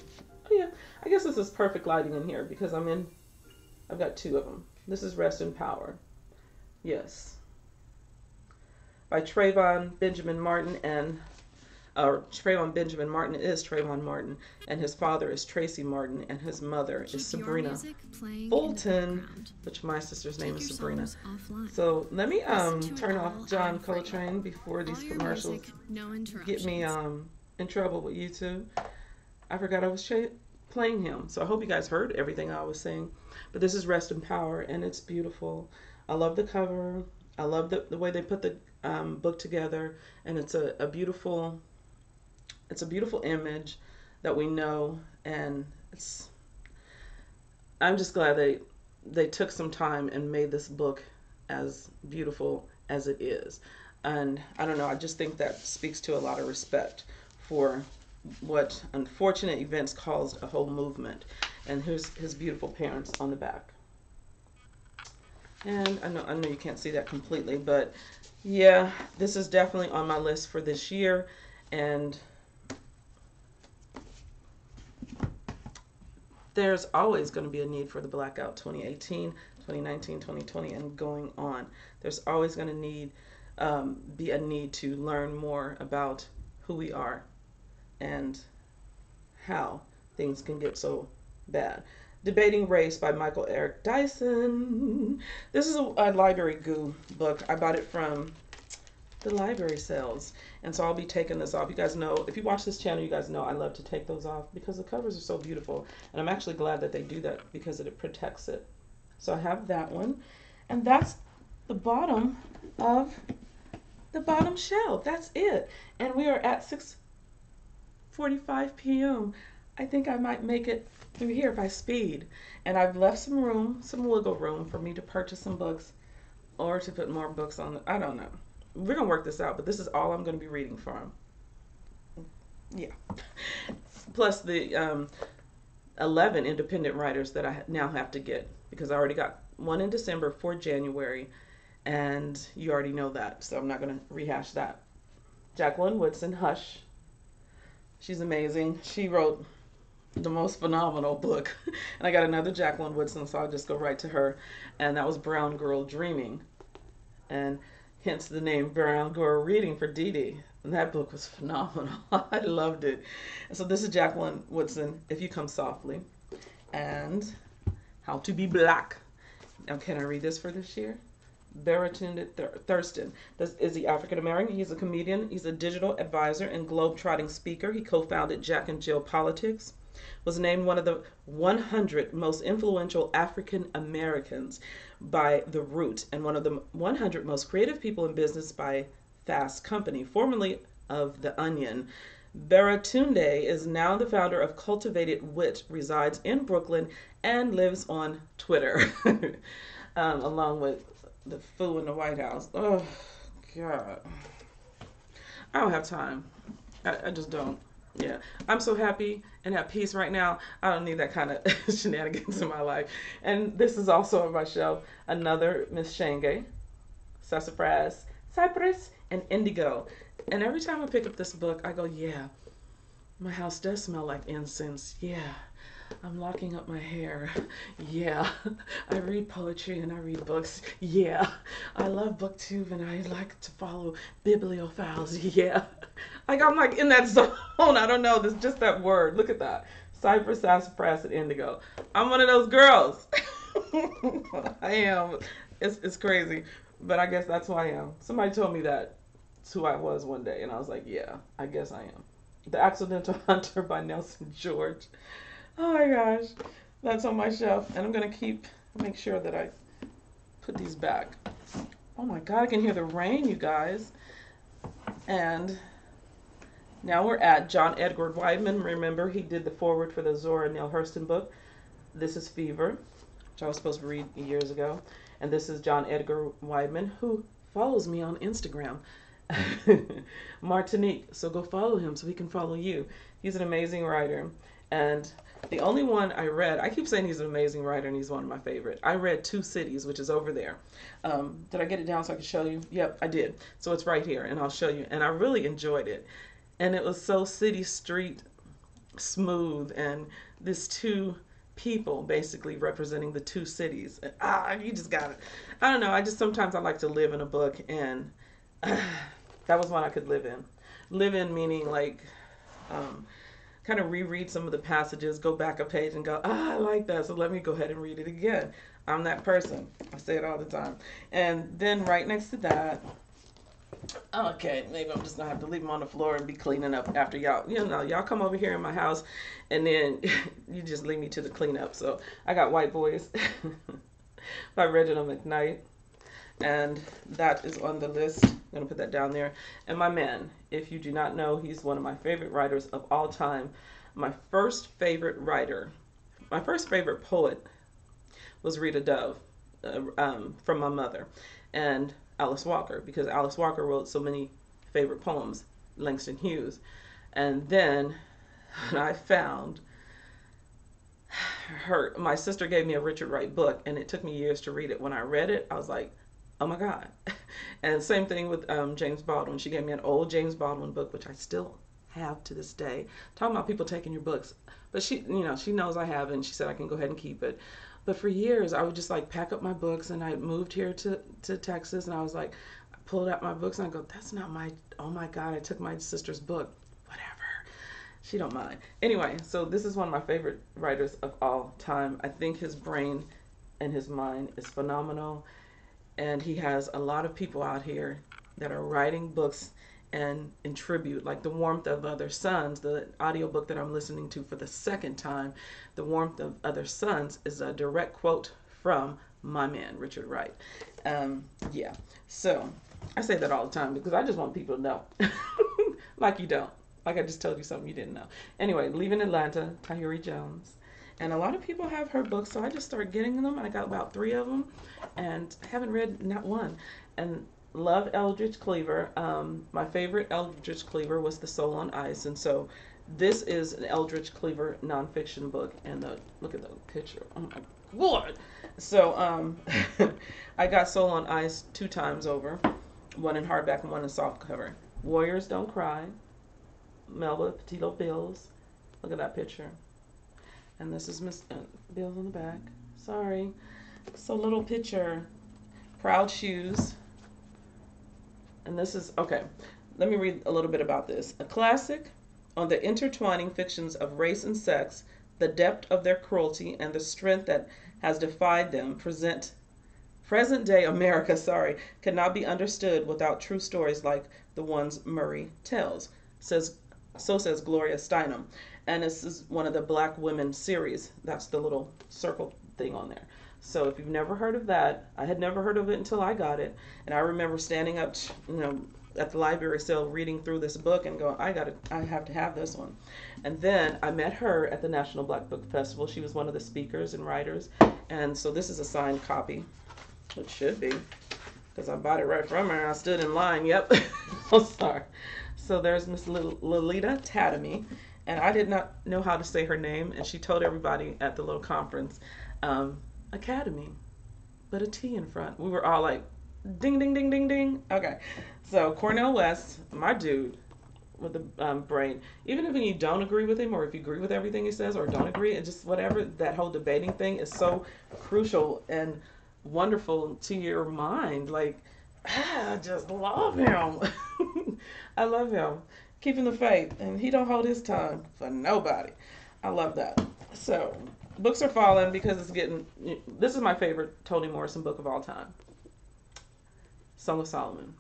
I guess this is perfect lighting in here because I've got two of them. This is Rest in Power. Yes. By Trayvon Benjamin Martin, and Trayvon Benjamin Martin is Trayvon Martin, and his father is Tracy Martin, and his mother is Sabrina Fulton, which my sister's name is Sabrina. So let me turn off John Coltrane before these commercials get me in trouble with YouTube. I forgot I was playing him, so I hope you guys heard everything I was saying. But this is Rest in Power, and it's beautiful. I love the cover. I love the way they put the book together, and it's a beautiful image that we know, and I'm just glad they took some time and made this book as beautiful as it is. And I don't know, I just think that speaks to a lot of respect for what unfortunate events caused a whole movement. And here's his beautiful parents on the back. And I know you can't see that completely, but yeah, this is definitely on my list for this year. And there's always going to be a need for the Blackout 2018, 2019, 2020, and going on. There's always going to be a need to learn more about who we are and how things can get so bad. Debating Race by Michael Eric Dyson. This is a Library Goo book. I bought it from the library sales, and so I'll be taking this off. You guys know, if you watch this channel, you guys know I love to take those off because the covers are so beautiful, and I'm actually glad that they do that because it protects it. So I have that one, and that's the bottom of the bottom shelf. That's it, and we are at 6:45 p.m. I think I might make it through here by speed, and I've left some room, some wiggle room for me to purchase some books or to put more books on. I don't know. We're gonna work this out, but this is all I'm gonna be reading from. Yeah. Plus the 11 independent writers that I now have to get, because I already got one in December for January, and you already know that, so I'm not going to rehash that. Jacqueline Woodson, Hush. She's amazing. She wrote the most phenomenal book. And I got another Jacqueline Woodson, so I'll just go right to her. And that was Brown Girl Dreaming. And hence the name Brown Girl Reading for Dee Dee. And that book was phenomenal. I loved it. And so this is Jacqueline Woodson, If You Come Softly. And How to Be Black. Now, can I read this for this year? Baratunde Thurston. Is he African American? He's a comedian. He's a digital advisor and globe-trotting speaker. He co-founded Jack and Jill Politics. Was named one of the 100 most influential African Americans by The Root and one of the 100 most creative people in business by Fast Company, formerly of The Onion. Baratunde is now the founder of Cultivated Wit, resides in Brooklyn, and lives on Twitter, along with the fool in the White House. Oh, God. I don't have time. I just don't. Yeah. I'm so happy and at peace right now. I don't need that kind of shenanigans in my life. And this is also on my shelf. Another Miss Shenge, Sassafras, Cypress, and Indigo. And every time I pick up this book, I go, yeah, my house does smell like incense. Yeah. I'm locking up my hair. Yeah. I read poetry and I read books. Yeah. I love Booktube and I like to follow bibliophiles. Yeah. Like I'm like in that zone. I don't know. There's just that word. Look at that. Cypress, sassafras, and indigo. I'm one of those girls. I am. It's crazy. But I guess that's who I am. Somebody told me that's who I was one day. And I was like, yeah, I guess I am. The Accidental Hunter by Nelson George. Oh my gosh, that's on my shelf, and I'm gonna make sure that I put these back. Oh my God, I can hear the rain, you guys. And now we're at John Edgar Wideman. Remember, he did the foreword for the Zora Neale Hurston book. This is Fever, which I was supposed to read years ago. And this is John Edgar Wideman, who follows me on Instagram. Martinique, so go follow him so he can follow you. He's an amazing writer. And the only one I read, I keep saying he's an amazing writer and he's one of my favorite. I read Two Cities, which is over there. Did I get it down so I could show you? Yep, I did. So it's right here and I'll show you. And I really enjoyed it. And it was so city street smooth, and this two people basically representing the two cities. You just got it. I don't know. Sometimes I like to live in a book, and that was one I could live in. Live in meaning like, kind of reread some of the passages, go back a page and go, I like that, so let me go ahead and read it again. I'm that person. I say it all the time. And then right next to that, okay, maybe I'm just going to have to leave them on the floor and be cleaning up after y'all. You know, y'all come over here in my house and then you just leave me to the cleanup. So I got White Boys by Reginald McKnight. And that is on the list. I'm going to put that down there. And my man, if you do not know, he's one of my favorite writers of all time. My first favorite writer, my first favorite poet was Rita Dove, from my mother, and Alice Walker, because Alice Walker wrote so many favorite poems, Langston Hughes. And then I found my sister gave me a Richard Wright book, and it took me years to read it. When I read it, I was like, oh my God. And same thing with James Baldwin. She gave me an old James Baldwin book, which I still have to this day. Talking about people taking your books. But she knows I have it, and she said I can go ahead and keep it. But for years, I would just like pack up my books, and I moved here to Texas, and I was like, I pulled out my books, and I go, that's not oh my God, I took my sister's book. Whatever. She don't mind. Anyway, so this is one of my favorite writers of all time. I think his brain and his mind is phenomenal. And he has a lot of people out here that are writing books and in tribute, like The Warmth of Other Suns, the audiobook that I'm listening to for the second time. The Warmth of Other Suns is a direct quote from my man, Richard Wright. Yeah, so I say that all the time because I just want people to know. Like you don't. Like I just told you something you didn't know. Anyway, Leaving Atlanta, Tahiri Jones. And a lot of people have her books, so I just started getting them. I got about 3 of them, and I haven't read not one. And love Eldridge Cleaver. My favorite Eldridge Cleaver was The Soul on Ice, and so this is an Eldridge Cleaver nonfiction book. And look at the picture. Oh my Lord. So I got Soul on Ice 2 times over, one in hardback and one in softcover. Warriors Don't Cry, Melba Petito Bills. Look at that picture. And this is Miss Bills on the back. Sorry, so little picture. Proud Shoes. And this is, okay, let me read a little bit about this. A classic on the intertwining fictions of race and sex, the depth of their cruelty and the strength that has defied them. Present day America, cannot be understood without true stories like the ones Murray tells. So says Gloria Steinem. And this is one of the Black Women series. That's the little circle thing on there. So if you've never heard of that, I had never heard of it until I got it. And I remember standing up, at the library sale reading through this book and going, I have to have this one. And then I met her at the National Black Book Festival. She was one of the speakers and writers. And so this is a signed copy. It should be, because I bought it right from her and I stood in line. Yep. Oh, sorry. So there's Miss Lolita Tatamy. And I did not know how to say her name. And she told everybody at the little conference, Academy, but a T in front. We were all like, ding, ding, ding, ding, ding. Okay. So Cornel West, my dude with the brain, even if you don't agree with him or if you agree with everything he says or don't agree, and just whatever, that whole debating thing is so crucial and wonderful to your mind. Like, I just love him. I love him. Keeping the faith, and he don't hold his tongue for nobody. I love that. So books are falling because it's getting, this is my favorite Toni Morrison book of all time. Song of Solomon.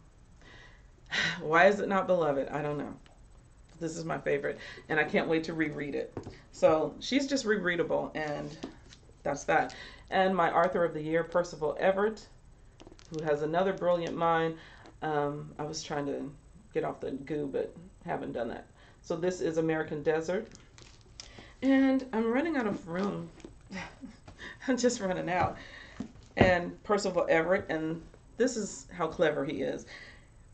Why is it not beloved? I don't know. This is my favorite, and I can't wait to reread it. So she's just rereadable, and that's that. And my Author of the Year, Percival Everett, who has another brilliant mind. I was trying to get off the goo, but haven't done that. So this is American Desert. And I'm running out of room. I'm just running out. And Percival Everett, and this is how clever he is.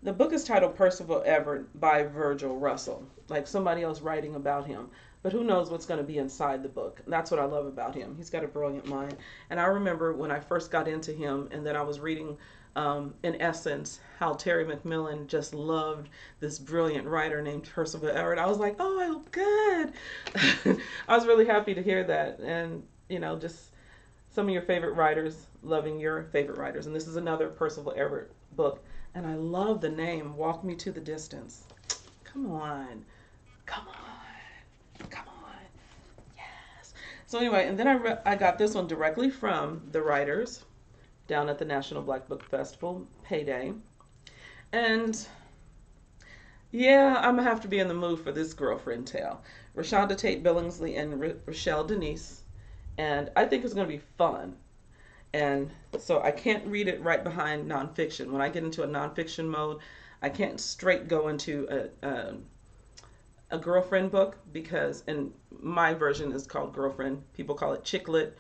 The book is titled Percival Everett by Virgil Russell, like somebody else writing about him. But who knows what's going to be inside the book. That's what I love about him. He's got a brilliant mind. And I remember when I first got into him, and then I was reading, in essence, how Terry McMillan just loved this brilliant writer named Percival Everett. I was like, oh, good. I was really happy to hear that. And, just some of your favorite writers loving your favorite writers. And this is another Percival Everett book. And I love the name, Walk Me to the Distance. Come on. Come on. Come on. Yes. So anyway, and then I got this one directly from the writers down at the National Black Book Festival, Payday. And yeah, I'm going to have to be in the mood for this girlfriend tale. Rashonda Tate Billingsley and Rochelle Denise. And I think it's going to be fun. And so I can't read it right behind nonfiction. When I get into a nonfiction mode, I can't straight go into a girlfriend book because, and my version is called girlfriend. People call it chick lit.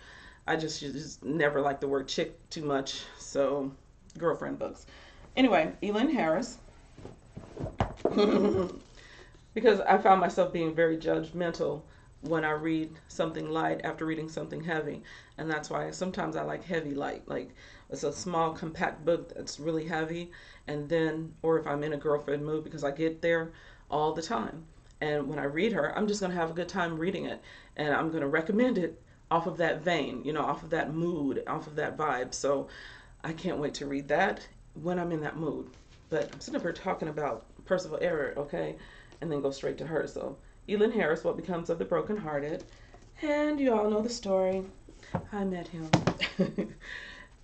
I just never like the word chick too much. So girlfriend books. Anyway, Alyn Harris. Because I found myself being very judgmental when I read something light after reading something heavy. And that's why sometimes I like heavy light. Like it's a small compact book that's really heavy. And then, or if I'm in a girlfriend mood, because I get there all the time. And when I read her, I'm just going to have a good time reading it. And I'm going to recommend it off of that vein, off of that mood, off of that vibe. So I can't wait to read that when I'm in that mood. But I'm sitting up here talking about Percival Everett, okay? And then go straight to her. So Alyn Harris, What Becomes of the Brokenhearted. And you all know the story. I met him.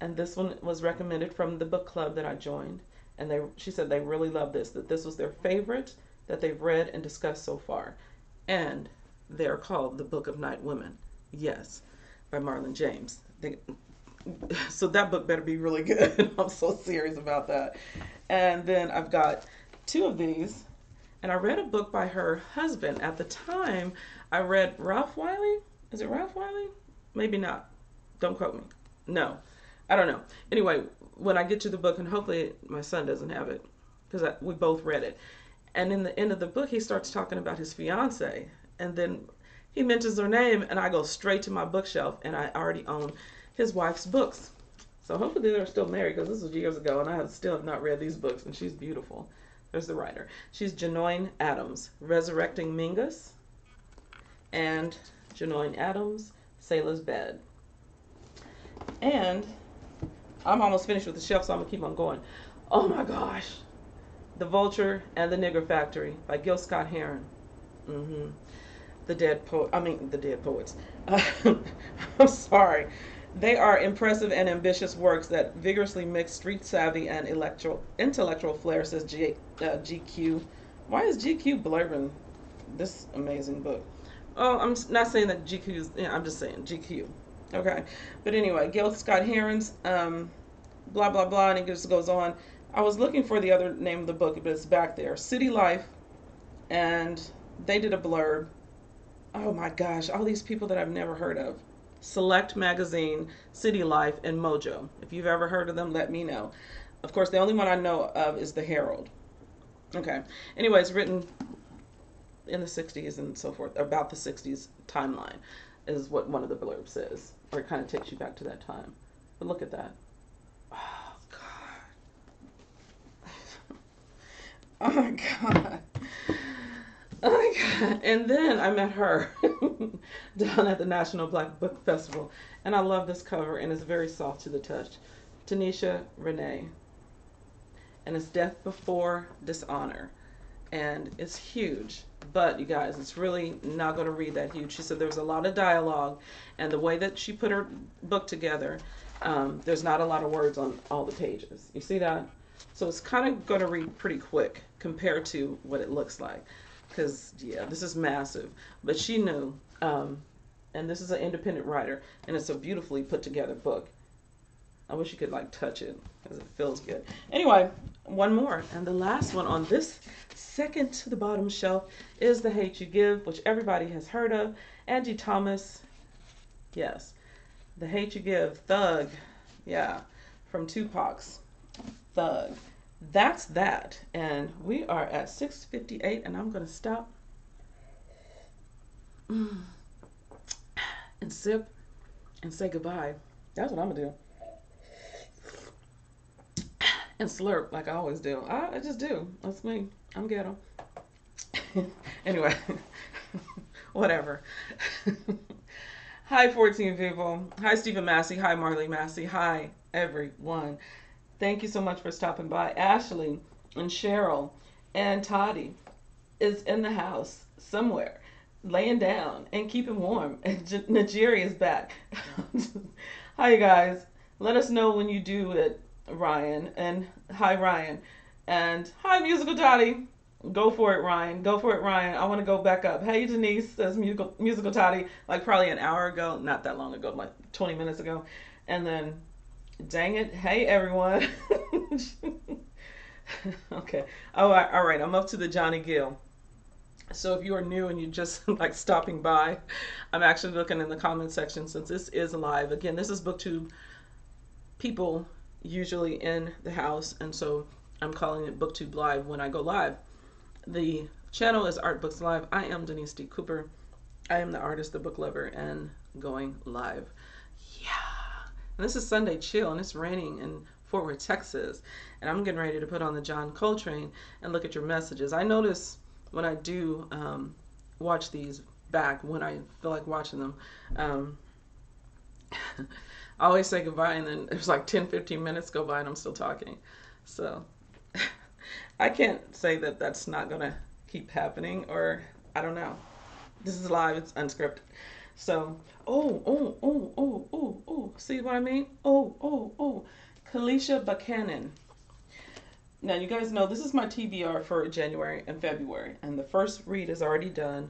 And this one was recommended from the book club that I joined. And she said they really loved this, that this was their favorite that they've read and discussed so far. And they're called The Book of Night Women. Yes, by Marlon James. So that book better be really good. I'm so serious about that. And then I've got 2 of these. And I read a book by her husband. At the time, I read Ralph Wiley. Is it Ralph Wiley? Maybe not. Don't quote me. No. I don't know. Anyway, when I get to the book, and hopefully my son doesn't have it, because we both read it. And in the end of the book, he starts talking about his fiance. And then he mentions her name, and I go straight to my bookshelf, and I already own his wife's books. So hopefully they're still married, because this was years ago and I still have not read these books, and she's beautiful. There's the writer. She's Jenae Adams, Resurrecting Mingus, and Jenae Adams, Sailor's Bed. And I'm almost finished with the shelf, so I'm going to keep on going. Oh my gosh. The Vulture and the Nigger Factory by Gil Scott Heron. The Dead Poets. I'm sorry. They are impressive and ambitious works that vigorously mix street savvy and intellectual flair, says GQ. Why is GQ blurbing this amazing book? Oh, I'm not saying that GQ is, I'm just saying GQ. Okay. But anyway, Gil Scott Heron's blah, blah, blah, and it just goes on. I was looking for the other name of the book, but it's back there. City Life, and they did a blurb. Oh my gosh, all these people that I've never heard of. Select Magazine, City Life, and Mojo. If you've ever heard of them, let me know. Of course, the only one I know of is The Herald. Okay. Anyway, it's written in the 60s and so forth, about the 60s timeline, is what one of the blurbs says, or it kind of takes you back to that time. But look at that. Oh, God. Oh, my God. Oh my God. And then I met her down at the National Black Book Festival. And I love this cover, and it's very soft to the touch. Tanisha Renee. And it's Death Before Dishonor. And it's huge. But, you guys, it's really not going to read that huge. She said there was a lot of dialogue. And the way that she put her book together, there's not a lot of words on all the pages. You see that? So it's kind of going to read pretty quick compared to what it looks like. Because, yeah, this is massive. But she knew, and this is an independent writer, and it's a beautifully put together book. I wish you could, like, touch it, because it feels good. Anyway, one more. And the last one on this second to the bottom shelf is The Hate You Give, which everybody has heard of. Angie Thomas, yes. The Hate You Give, Thug, yeah, from Tupac's Thug. That's that, and we are at 6:58, and I'm going to stop and sip and say goodbye. That's what I'm going to do. And slurp like I always do. I just do. That's me. I'm ghetto. Anyway, whatever. Hi, 14 people. Hi, Stephen Massey. Hi, Marley Massey. Hi, everyone. Thank you so much for stopping by. Ashley and Cheryl and Tati is in the house somewhere, laying down and keeping warm. And Najiri is back. Hi, you guys. Let us know when you do it, Ryan. And hi, Ryan. And hi, Musical Tati. Go for it, Ryan. Go for it, Ryan. I want to go back up. Hey, Denise, says Musical Tati, like probably an hour ago. Not that long ago, like 20 minutes ago. And then, dang it. Hey, everyone. Okay. Oh, all right. I'm up to the Johnny Gill. So if you are new and you're just like stopping by, I'm actually looking in the comment section since this is live. Again, this is Booktube people usually in the house, and so I'm calling it Booktube Live when I go live. The channel is Art Books Live. I am Denise D. Cooper. I am the artist, the book lover, and going live. Yeah. And this is Sunday Chill, and it's raining in Fort Worth, Texas. And I'm getting ready to put on the John Coltrane and look at your messages. I notice when I do watch these back, when I feel like watching them, I always say goodbye, and then there's like 10-15 minutes go by and I'm still talking. So I can't say that that's not going to keep happening, or I don't know. This is live, it's unscripted. So, see what I mean? Kalisha Buchanan. Now, you guys know this is my TBR for January and February, and the first read is already done,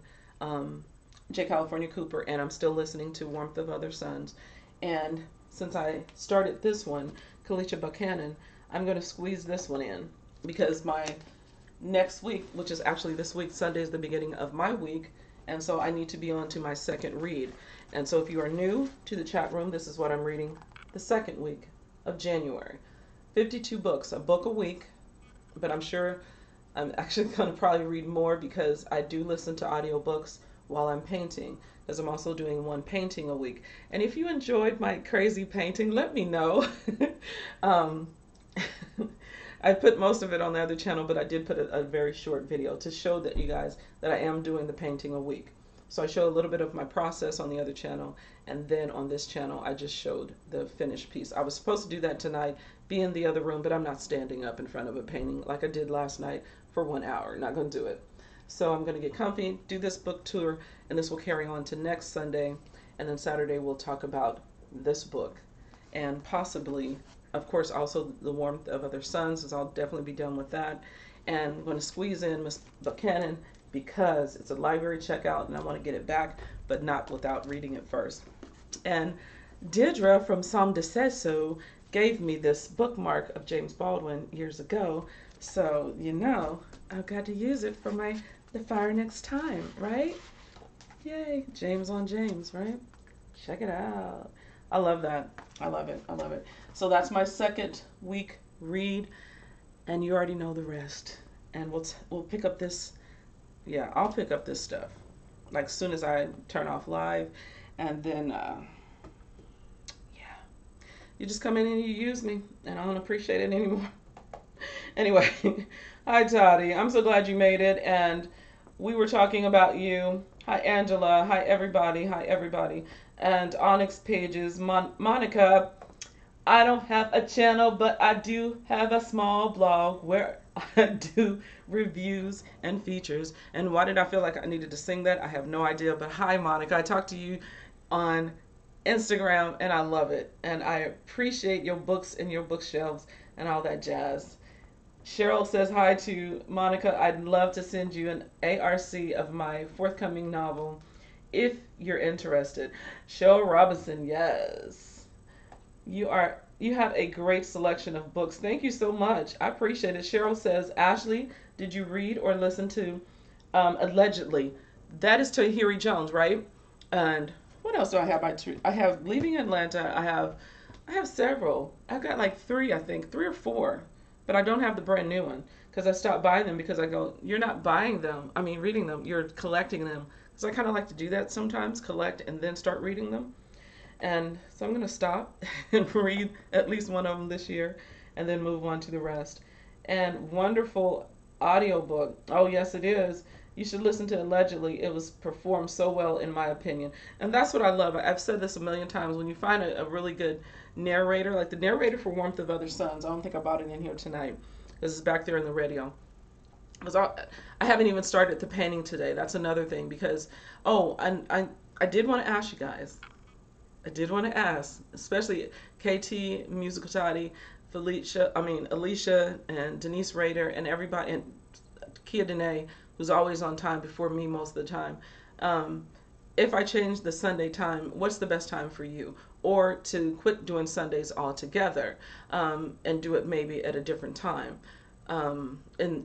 J. California Cooper, and I'm still listening to Warmth of Other Suns. And since I started this one, Kalisha Buchanan, I'm going to squeeze this one in, because my next week, which is actually this week, Sunday is the beginning of my week, and so I need to be on to my second read. And so if you are new to the chat room, this is what I'm reading the second week of January. 52 books, a book a week, but I'm sure I'm actually going to probably read more because I do listen to audiobooks while I'm painting, because I'm also doing one painting a week. And if you enjoyed my crazy painting, let me know. um, I put most of it on the other channel, but I did put a very short video to show that you guys that I am doing the painting a week. So I show a little bit of my process on the other channel, and then on this channel I just showed the finished piece. I was supposed to do that tonight, be in the other room, but I'm not standing up in front of a painting like I did last night for 1 hour. Not going to do it. So I'm going to get comfy, do this book tour, and this will carry on to next Sunday, and then Saturday we'll talk about this book, and possibly, of course, also The Warmth of Other Suns, as I'll definitely be done with that. And I'm going to squeeze in Miss Buchanan because it's a library checkout and I want to get it back, but not without reading it first. And Deirdre from Somme de Seso gave me this bookmark of James Baldwin years ago, so you know I've got to use it for the fire next time, right? Yay, James on James, right? Check it out. I love that. I love it. I love it. So that's my second week read, and you already know the rest. And we'll pick up this. Yeah, I'll pick up this stuff like as soon as I turn off live, and then yeah, you just come in and you use me, and I don't appreciate it anymore. Anyway, hi Tati. I'm so glad you made it, and we were talking about you. Hi Angela. Hi everybody. Hi everybody. And Onyx Pages, Monica. I don't have a channel, but I do have a small blog where I do reviews and features. And why did I feel like I needed to sing that? I have no idea. But hi, Monica. I talked to you on Instagram, and I love it. And I appreciate your books and your bookshelves and all that jazz. Cheryl says hi to Monica. I'd love to send you an ARC of my forthcoming novel if you're interested. Cheryl Robinson, yes. You have a great selection of books. Thank you so much. I appreciate it. Cheryl says, Ashley, did you read or listen to Allegedly? That is Tahiri Jones, right? And what else do I have? I have Leaving Atlanta. I have several. I've got like 3, I think, 3 or 4. But I don't have the brand new one because I stopped buying them because I go, you're not buying them. I mean, reading them. You're collecting them. Because I kind of like to do that sometimes, collect and then start reading them. And so I'm going to stop and read at least one of them this year and then move on to the rest. And wonderful audiobook. Oh, yes, it is. You should listen to Allegedly. It was performed so well, in my opinion. And that's what I love. I've said this a million times. When you find a really good narrator, like the narrator for Warmth of Other Suns, I don't think I bought it in here tonight. This is back there in the radio. Because I haven't even started the painting today. That's another thing. Because, I did want to ask you guys. I did want to ask, especially KT, Musical Tati, Alicia, and Denise Rader, and everybody, and Kia Denae, who's always on time before me most of the time. If I change the Sunday time, what's the best time for you? Or to quit doing Sundays altogether and do it maybe at a different time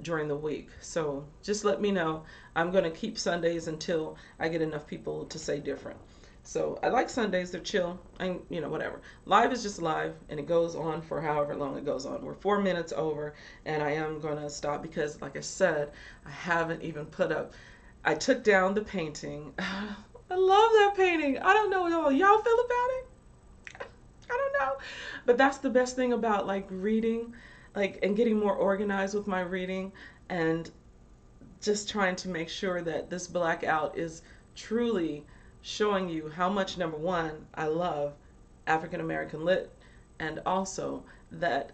during the week. So just let me know. I'm going to keep Sundays until I get enough people to say different. So I like Sundays, they're chill, and whatever. Live is just live, and it goes on for however long it goes on. We're 4 minutes over, and I am going to stop because, like I said, I haven't even put up. I took down the painting. I love that painting. I don't know how y'all feel about it. I don't know. But that's the best thing about, like, reading, like, and getting more organized with my reading, and just trying to make sure that this Blackout is truly showing you how much, number one, I love African American lit, and also that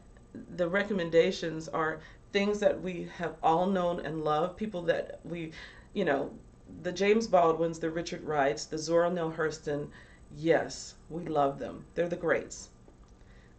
the recommendations are things that we have all known and loved, people that we, the James Baldwins, the Richard Wrights, the Zora Neale Hurston, yes, we love them. They're the greats.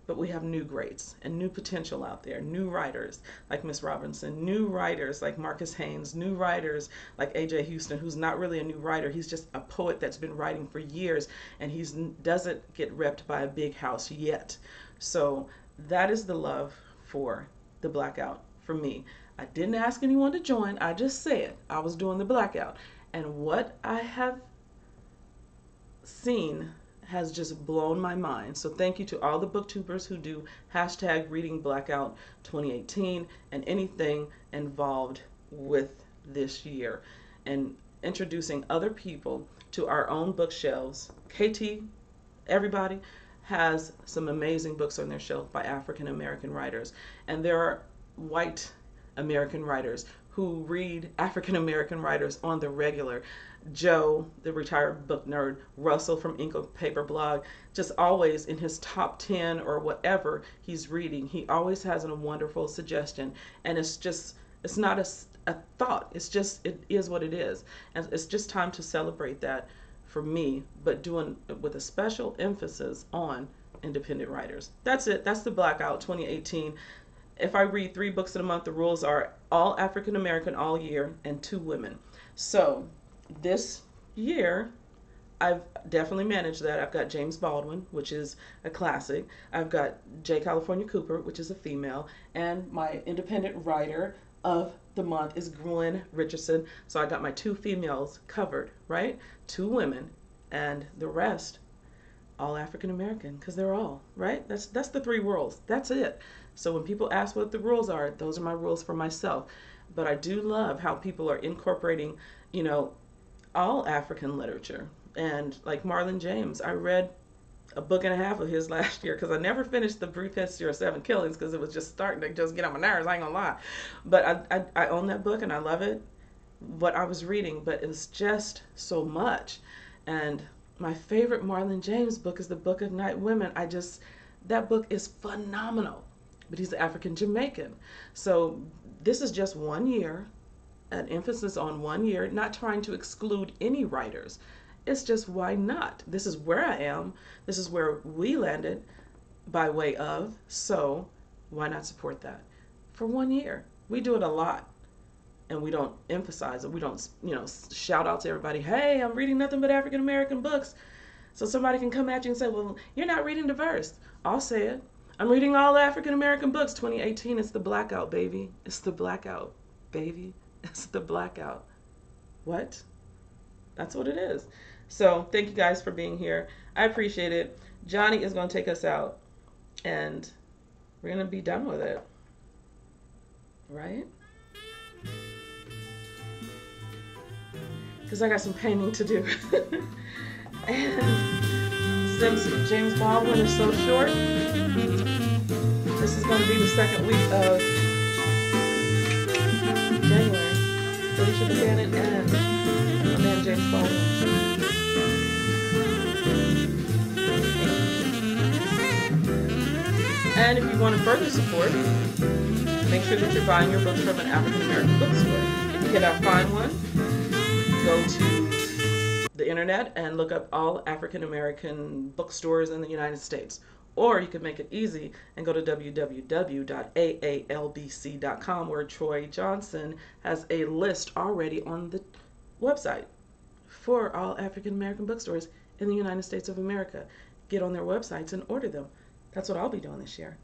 But we have new greats and new potential out there, new writers like Miss Robinson, new writers like Marcus Haynes, new writers like A.J. Houston, who's not really a new writer. He's just a poet that's been writing for years, and he doesn't get repped by a big house yet. So that is the love for the Blackout for me. I didn't ask anyone to join. I just said I was doing the Blackout. And what I have seen has just blown my mind. So thank you to all the booktubers who do hashtag Reading Blackout 2018 and anything involved with this year. And introducing other people to our own bookshelves. KT, everybody, has some amazing books on their shelf by African American writers. And there are white American writers who read African American writers on the regular. Joe, the retired book nerd, Russell from Ink of Paper blog, just always in his top 10 or whatever he's reading, he always has a wonderful suggestion. And it's not a thought, it is what it is. And it's just time to celebrate that for me, but doing it with a special emphasis on independent writers. That's it. That's the Blackout 2018. If I read 3 books in a month, the rules are all African American all year and 2 women. So this year, I've definitely managed that. I've got James Baldwin, which is a classic. I've got J. California Cooper, which is a female. And my independent writer of the month is Gwen Richardson. So I got my 2 females covered, right? 2 women, and the rest all African American, because they're all, right? That's the 3 rules. That's it. So when people ask what the rules are, those are my rules for myself. But I do love how people are incorporating, you know, all African literature. And like Marlon James, I read a book and a half of his last year because I never finished The Brief History of 7 Killings because it was just starting to just get on my nerves, I ain't gonna lie. But I own that book and I love it, what I was reading, but it was just so much. And my favorite Marlon James book is The Book of Night Women. That book is phenomenal, but he's African Jamaican. So this is just 1 year, an emphasis on 1 year, not trying to exclude any writers. It's just, why not? This is where I am. This is where we landed by way of, so why not support that? For 1 year. We do it a lot and we don't emphasize it. We don't, you know, shout out to everybody, hey, I'm reading nothing but African American books. So somebody can come at you and say, well, you're not reading diverse. I'll say it. I'm reading all African American books. 2018, it's the Blackout, baby. It's the Blackout, baby. It's the Blackout. What? That's what it is. So thank you guys for being here. I appreciate it. Johnny is going to take us out and we're going to be done with it. Right? Because I got some painting to do. And since James Baldwin is so short, this is going to be the second week of January. Felicia Buchanan and my man James Baldwin. And if you want to further support, make sure that you're buying your books from an African American bookstore. If you cannot find one, go to the internet and look up all African American bookstores in the United States. Or you can make it easy and go to www.aalbc.com, where Troi Johnson has a list already on the website for all African American bookstores in the United States of America. Get on their websites and order them. That's what I'll be doing this year.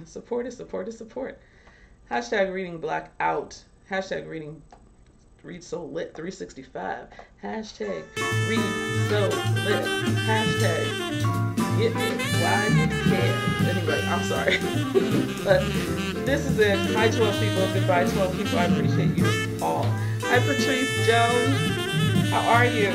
Support is support is support. Hashtag reading Blackout. Hashtag reading Read So Lit 365. Hashtag Read So Lit. Hashtag Get Me Why You Care. Anyway, I'm sorry. But this is it. Hi 12 people. Goodbye 12 people. I appreciate you all. Hi Patrice Jones. How are you?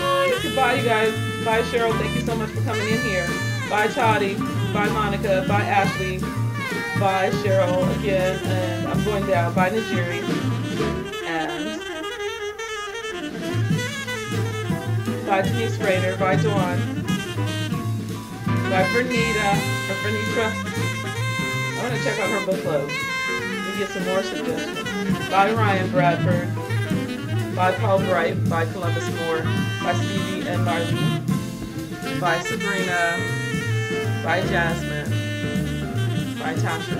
Hi. Goodbye you guys. Bye Cheryl. Thank you so much for coming in here. Bye Tati. Bye Monica. Bye Ashley. Bye Cheryl again. And I'm going down. Bye Najiri. And bye Denise Rader. Bye Dawn. Bye Vernita. Or Vernitra. I want to check out her book club and get some more suggestions. Bye Ryan Bradford. Bye Paul Bright. Bye Columbus Moore. Bye Stevie and Marlene. Bye Sabrina. Bye Jasmine. Bye Tasha.